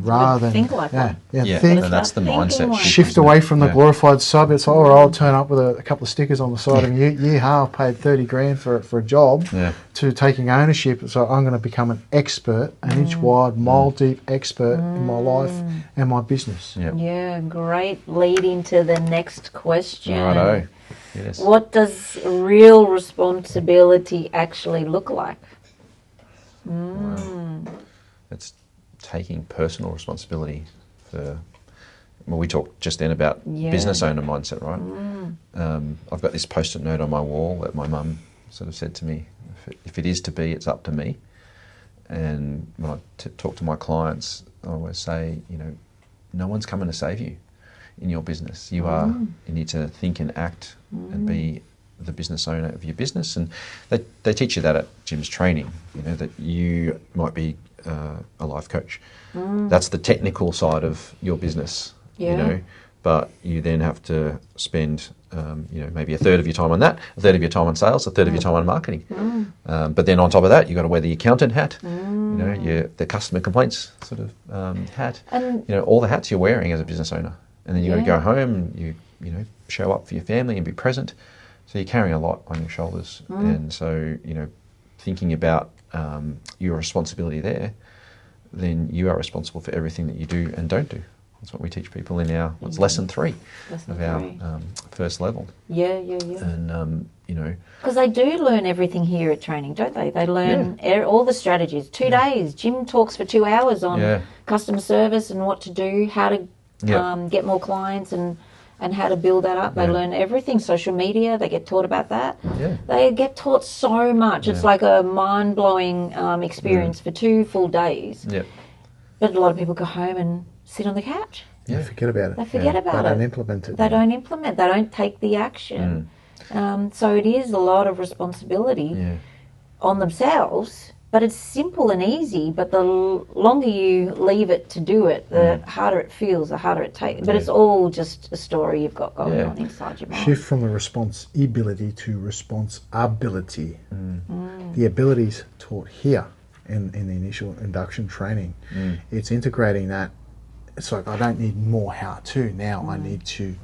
Rather than think like that. Think, and that's the mindset shift away from the glorified sub. It's like, I'll turn up with a couple of stickers on the side of me. I've paid 30 grand for a job. To taking ownership. So I'm going to become an expert, an inch wide, mile deep expert in my life and my business. Yeah, great lead into the next question. Righto. Yes. What does real responsibility actually look like? Wow. It's taking personal responsibility for. Well, we talked just then about business owner mindset, right? I've got this post-it note on my wall that my mum sort of said to me, if it is to be, it's up to me. And when I talk to my clients, I always say, no one's coming to save you in your business. You need to think and act and be the business owner of your business. And they teach you that at Jim's training, that you might be a life coach. That's the technical side of your business, but you then have to spend, maybe a third of your time on that, a third of your time on sales, a third of your time on marketing. But then on top of that, you've got to wear the accountant hat, the customer complaints sort of hat, and all the hats you're wearing as a business owner. And then you've got to go home and you show up for your family and be present. So you're carrying a lot on your shoulders. And so, thinking about your responsibility there, then you are responsible for everything that you do and don't do. That's what we teach people in our lesson 3 of our first level. Yeah. And, because they do learn everything here at training, don't they? They learn all the strategies. 2 days. Jim talks for 2 hours on customer service and what to do, how to get more clients and how to build that up. They learn everything. Social media, they get taught about that. They get taught so much. It's like a mind-blowing experience for 2 full days. But a lot of people go home and sit on the couch. They forget about it. They forget about it. They don't implement it. They don't implement. They don't take the action. So it is a lot of responsibility on themselves. But it's simple and easy, but the longer you leave it to do it, the harder it feels, the harder it takes. But it's all just a story you've got going on inside your mind. Shift from the responsibility to responsibility. The abilities taught here in the initial induction training, it's integrating that. It's like, I don't need more how-to. Now I need to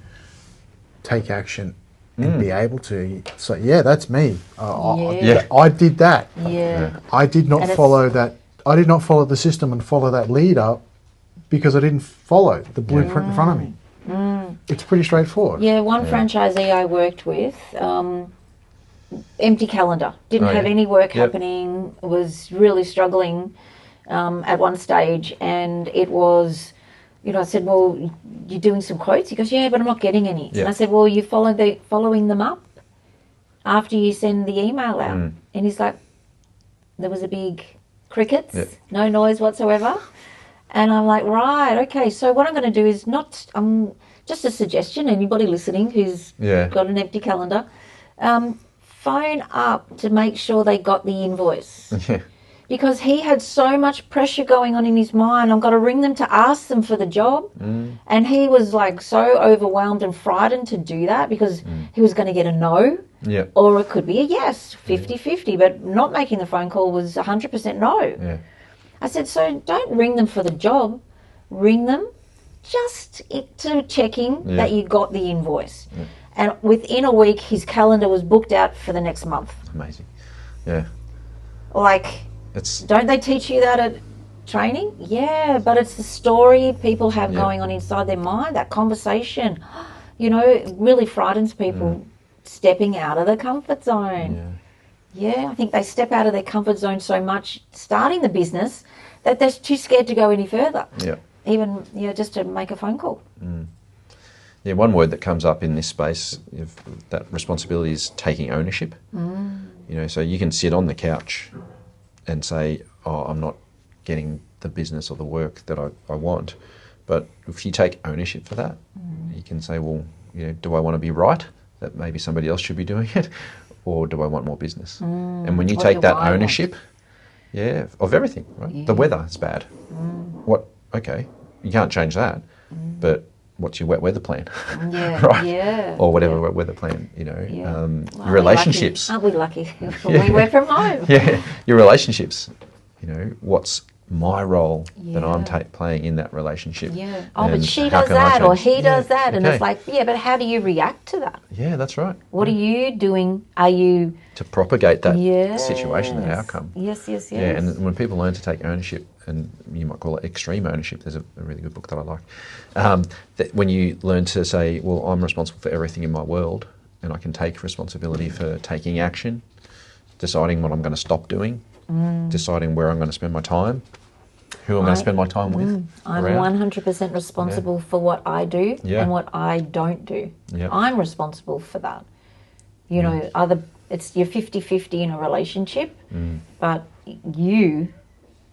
take action and be able to. So yeah, that's me. Yeah. I did that. Yeah. I did not And it's- follow that. I did not follow the system and follow that leader because I didn't follow the blueprint in front of me. It's pretty straightforward. Yeah, one franchisee I worked with, empty calendar, didn't Oh, have yeah. any work Yep. happening, was really struggling at one stage, and it was, I said, well, you're doing some quotes? He goes, yeah, but I'm not getting any. Yeah. And I said, well, you following them up after you send the email out? Mm. And he's like, there was a big crickets, Yeah. no noise whatsoever. And I'm like, right, okay. So what I'm going to do is just a suggestion. Anybody listening who's Yeah. got an empty calendar, phone up to make sure they got the invoice. Yeah. Because he had so much pressure going on in his mind. I've got to ring them to ask them for the job. And he was like so overwhelmed and frightened to do that because he was going to get a no. Yeah. Or it could be a yes, 50-50. But not making the phone call was 100% no. Yeah. I said, so don't ring them for the job. Ring them just to checking Yeah. that you got the invoice. And within a week, his calendar was booked out for the next month. Amazing. Yeah. Like, It's don't they teach you that at training? Yeah, but it's the story people have Yeah. going on inside their mind, that conversation. It really frightens people stepping out of the comfort zone. Yeah, I think they step out of their comfort zone so much starting the business that they're too scared to go any further. yeah. Even, just to make a phone call. Yeah, one word that comes up in this space of that responsibility is taking ownership. So you can sit on the couch and say, oh, I'm not getting the business or the work that I want. But if you take ownership for that, you can say, well, do I want to be right? That maybe somebody else should be doing it? Or do I want more business? And when you What take do that I want? ownership, of everything, right? The weather is bad. Okay, you can't change that, but what's your wet weather plan? Yeah, right? yeah. Or whatever wet weather plan, Well, your relationships. Aren't we lucky? We work from home. Yeah, your relationships. What's my role that I'm Yeah. playing in that relationship? Yeah. Oh, but and she how does can I that or change? he does that. And Okay. it's like, but how do you react to that? Yeah, that's right. What are you doing? Are you... To propagate that Yes. situation, that outcome. Yes. Yeah, and when people learn to take ownership, and you might call it extreme ownership, there's a really good book that I like. That when you learn to say, well, I'm responsible for everything in my world, and I can take responsibility for taking action, deciding what I'm going to stop doing, deciding where I'm going to spend my time, who I'm going to spend my time with. I'm around. 100% responsible for what I do Yeah. and what I don't do. Yeah. I'm responsible for that. It's you're 50-50 in a relationship, but you,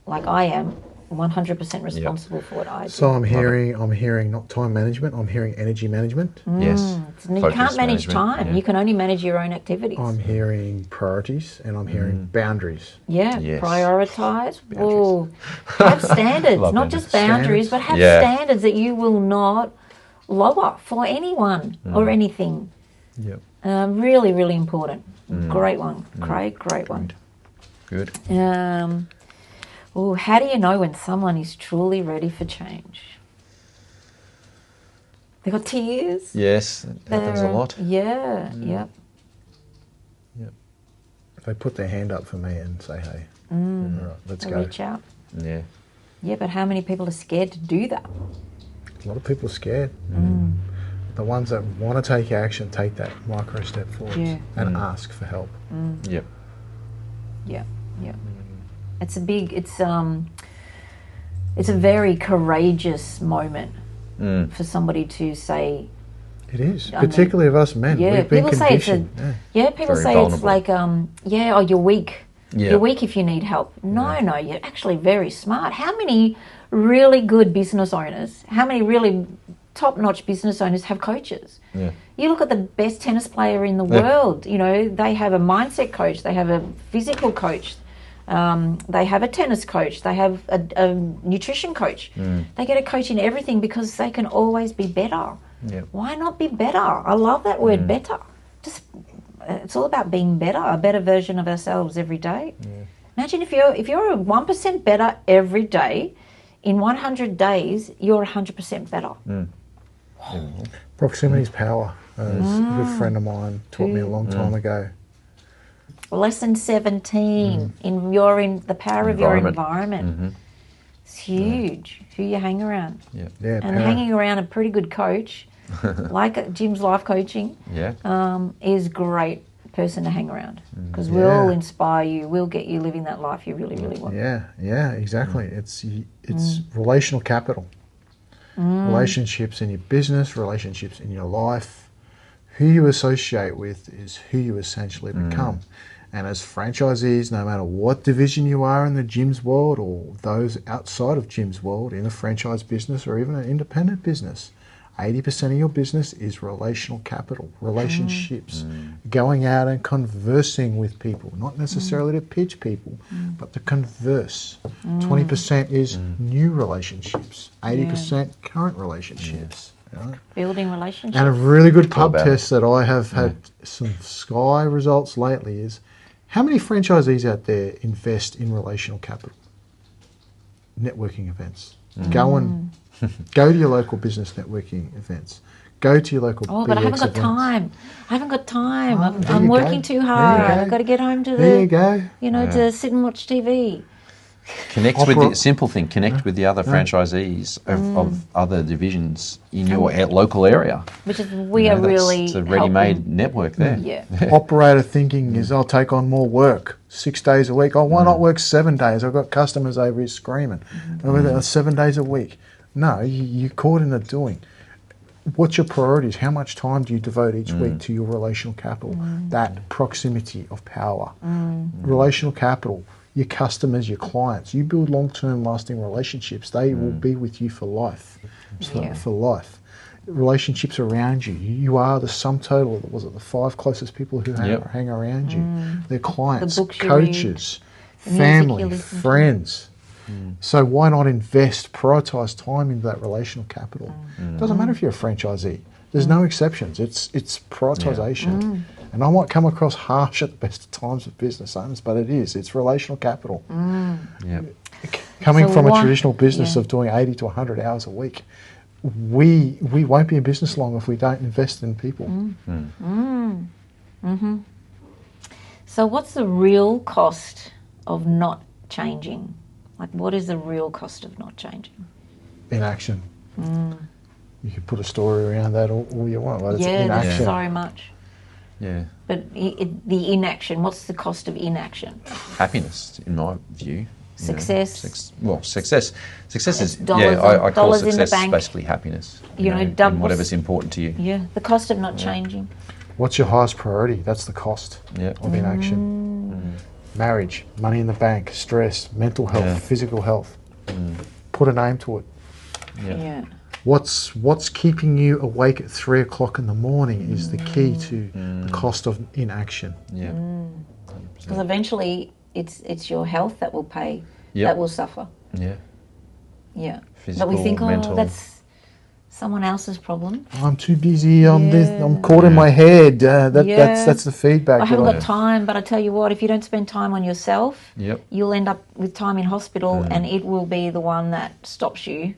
like I am, 100% responsible for what I do. So I'm hearing not time management. I'm hearing energy management. Yes. You Focus can't manage management, time. yeah. You can only manage your own activities. I'm hearing priorities, and I'm hearing boundaries. Yeah, Yes. prioritize. Oh, have standards, Love not boundaries. just boundaries, but have Yeah. standards that you will not lower for anyone or anything. Yep. Really, really important. Great one, Craig. Great one. Good. How do you know when someone is truly ready for change? They got tears. Yes, it happens a They're- lot. Yeah. Yep. If they put their hand up for me and say, "Hey, all right, let's They go." reach out. Yeah. Yeah, but how many people are scared to do that? A lot of people are scared. The ones that want to take action take that micro step forward Yeah. and ask for help. Yep. Yeah. It's a very courageous moment for somebody to say. It is, I mean, particularly of us men. Yeah, We've been people say it's a. conditioned. Yeah. Yeah, people Very say vulnerable. it's like, you're weak. Yeah. You're weak if you need help. No, you're actually very smart. How many really good business owners, how many really top-notch business owners have coaches? Yeah. You look at the best tennis player in the world, they have a mindset coach, they have a physical coach, they have a tennis coach, they have a nutrition coach. They get a coach in everything because they can always be better. Yep. Why not be better? I love that word, better. Just it's all about being better, a better version of ourselves every day. Imagine if you're 1% better every day, in 100 days you're 100% better. Proximity is power. as a good friend of mine taught me a long time ago. Lesson 17 in the power of your environment. It's huge. Who you hang around. Yeah. Yeah, And hanging around a pretty good coach, like Jim's life coaching, is a great person to hang around because we'll inspire you. We'll get you living that life you really, really want. Yeah, exactly. It's relational capital. Relationships in your business, relationships in your life. Who you associate with is who you essentially become. And as franchisees, no matter what division you are in the Jim's world or those outside of Jim's world, in a franchise business or even an independent business, 80% of your business is relational capital, relationships, going out and conversing with people, not necessarily to pitch people, but to converse. 20% is new relationships, 80% current relationships. Right? Building relationships. And a really good pub test that I have had some sky results lately is, how many franchisees out there invest in relational capital? Networking events. Go to your local business networking events. Go to your local BX but I haven't got events. time. I haven't got time. There I'm you working go. too There hard. you go. I've got to get home to There you go. to sit and watch TV. Connect with the simple thing. Connect with the other franchisees of other divisions in your local area. Which is we are really It's a ready-made helping. network there. Yeah. Operator thinking is, I'll take on more work 6 days a week. Oh, why not work 7 days? I've got customers over here screaming. 7 days a week. No, you're caught in the doing. What's your priorities? How much time do you devote each week to your relational capital? That proximity of power. Relational capital, your customers, your clients. You build long-term lasting relationships. They will be with you for life. For life. Relationships around you. You are the sum total of, was it the 5 closest people who hang around you? Their clients, The books you coaches, read, the music you family, listen to. friends. So why not invest, prioritise time into that relational capital? Doesn't matter if you're a franchisee. There's no exceptions. It's prioritisation. And I might come across harsh at the best of times with business owners, but it is. It's relational capital. Yeah. Coming So from a why- traditional business yeah. of doing 80 to 100 hours a week, we won't be in business long if we don't invest in people. So what's the real cost of not changing? Like, what is the real cost of not changing? Inaction. You could put a story around that all you want, but it's There's inaction. so much. Yeah. But the inaction, what's the cost of inaction? Happiness, in my view. you know. Success. Success It's is, dollars I call dollars in the success bank. basically happiness. You know, in whatever's important to you. Yeah, the cost of not changing. What's your highest priority? That's the cost Yeah. of inaction. Marriage, money in the bank, stress, mental health, Yeah. physical health. Put a name to it. Yeah. What's keeping you awake at 3 o'clock in the morning is the key to the cost of inaction. Yeah. Because eventually it's your health that will pay, Yep. that will suffer. Yeah. Yeah. Physical, but we think, mental. that's someone else's problem. I'm too busy. I'm Yeah. caught in my head. Yeah. That's the feedback. I haven't that got time, but I tell you what, if you don't spend time on yourself, Yep. you'll end up with time in hospital and it will be the one that stops you.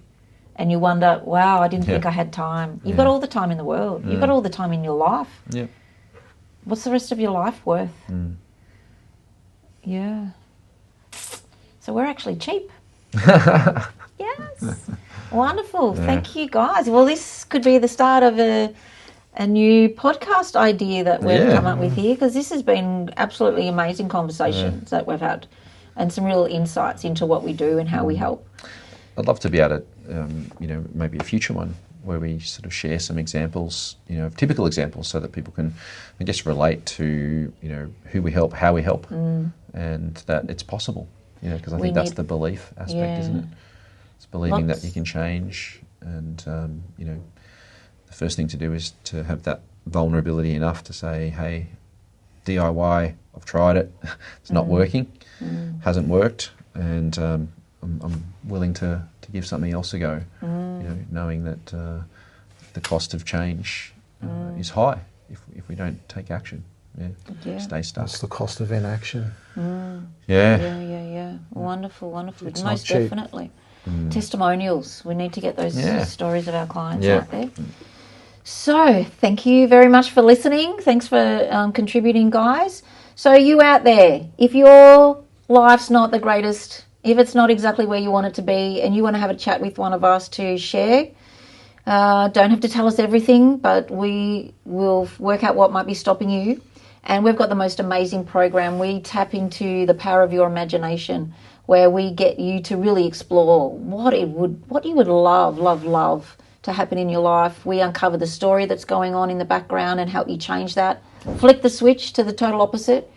And you wonder, wow, I didn't think Yeah. I had time. You've got all the time in the world. You've got all the time in your life. Yeah. What's the rest of your life worth? Yeah. So we're actually cheap. Yes. Wonderful. Thank you, guys. Well, this could be the start of a new podcast idea that we've Yeah. come up with here, because this has been absolutely amazing conversations that we've had and some real insights into what we do and how we help. I'd love to be able to, maybe a future one where we sort of share some examples, typical examples, so that people can, I guess, relate to, who we help, how we help, and that it's possible. Because I We think that's need- the belief aspect, Yeah. isn't it? It's believing Lots- that you can change, and the first thing to do is to have that vulnerability enough to say, hey, DIY, I've tried it, it's not working, hasn't worked, and I'm willing to give something else a go, knowing that the cost of change is high if we don't take action. Yeah. Stay stuck. That's the cost of inaction. Yeah. Wonderful. It's not Most cheap. definitely. Testimonials. We need to get those Yeah. stories of our clients Yeah. out there. So, thank you very much for listening. Thanks for contributing, guys. So, you out there, if your life's not the greatest, if it's not exactly where you want it to be, and you want to have a chat with one of us to share, don't have to tell us everything, but we will work out what might be stopping you. And we've got the most amazing program. We tap into the power of your imagination, where we get you to really explore what you would love to happen in your life. We uncover the story that's going on in the background and help you change that. Flick the switch to the total opposite.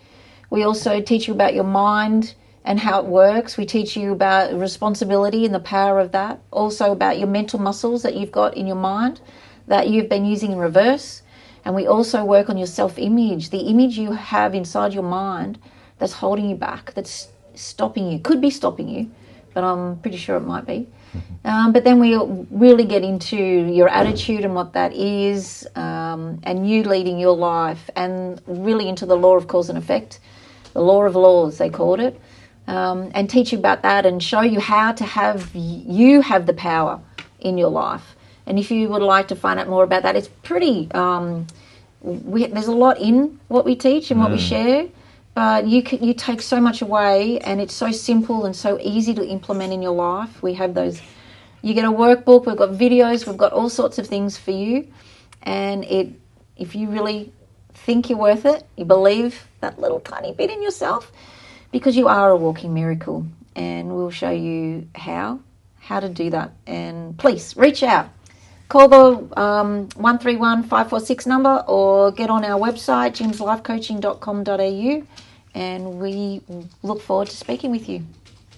We also teach you about your mind and how it works. We teach you about responsibility and the power of that. Also about your mental muscles that you've got in your mind that you've been using in reverse. And we also work on your self-image, the image you have inside your mind that's holding you back, that's stopping you, could be stopping you, but I'm pretty sure it might be. But then we really get into your attitude and what that is, and you leading your life, and really into the law of cause and effect, the law of laws, they called it, and teach you about that and show you how to have the power in your life. And if you would like to find out more about that, it's pretty, there's a lot in what we teach and what we share. But you take so much away, and it's so simple and so easy to implement in your life. We have those. You get a workbook. We've got videos. We've got all sorts of things for you. And if you really think you're worth it, you believe that little tiny bit in yourself, because you are a walking miracle. And we'll show you how to do that. And please reach out. Call the 131-546 number, or get on our website, jimslifecoaching.com.au, and we look forward to speaking with you.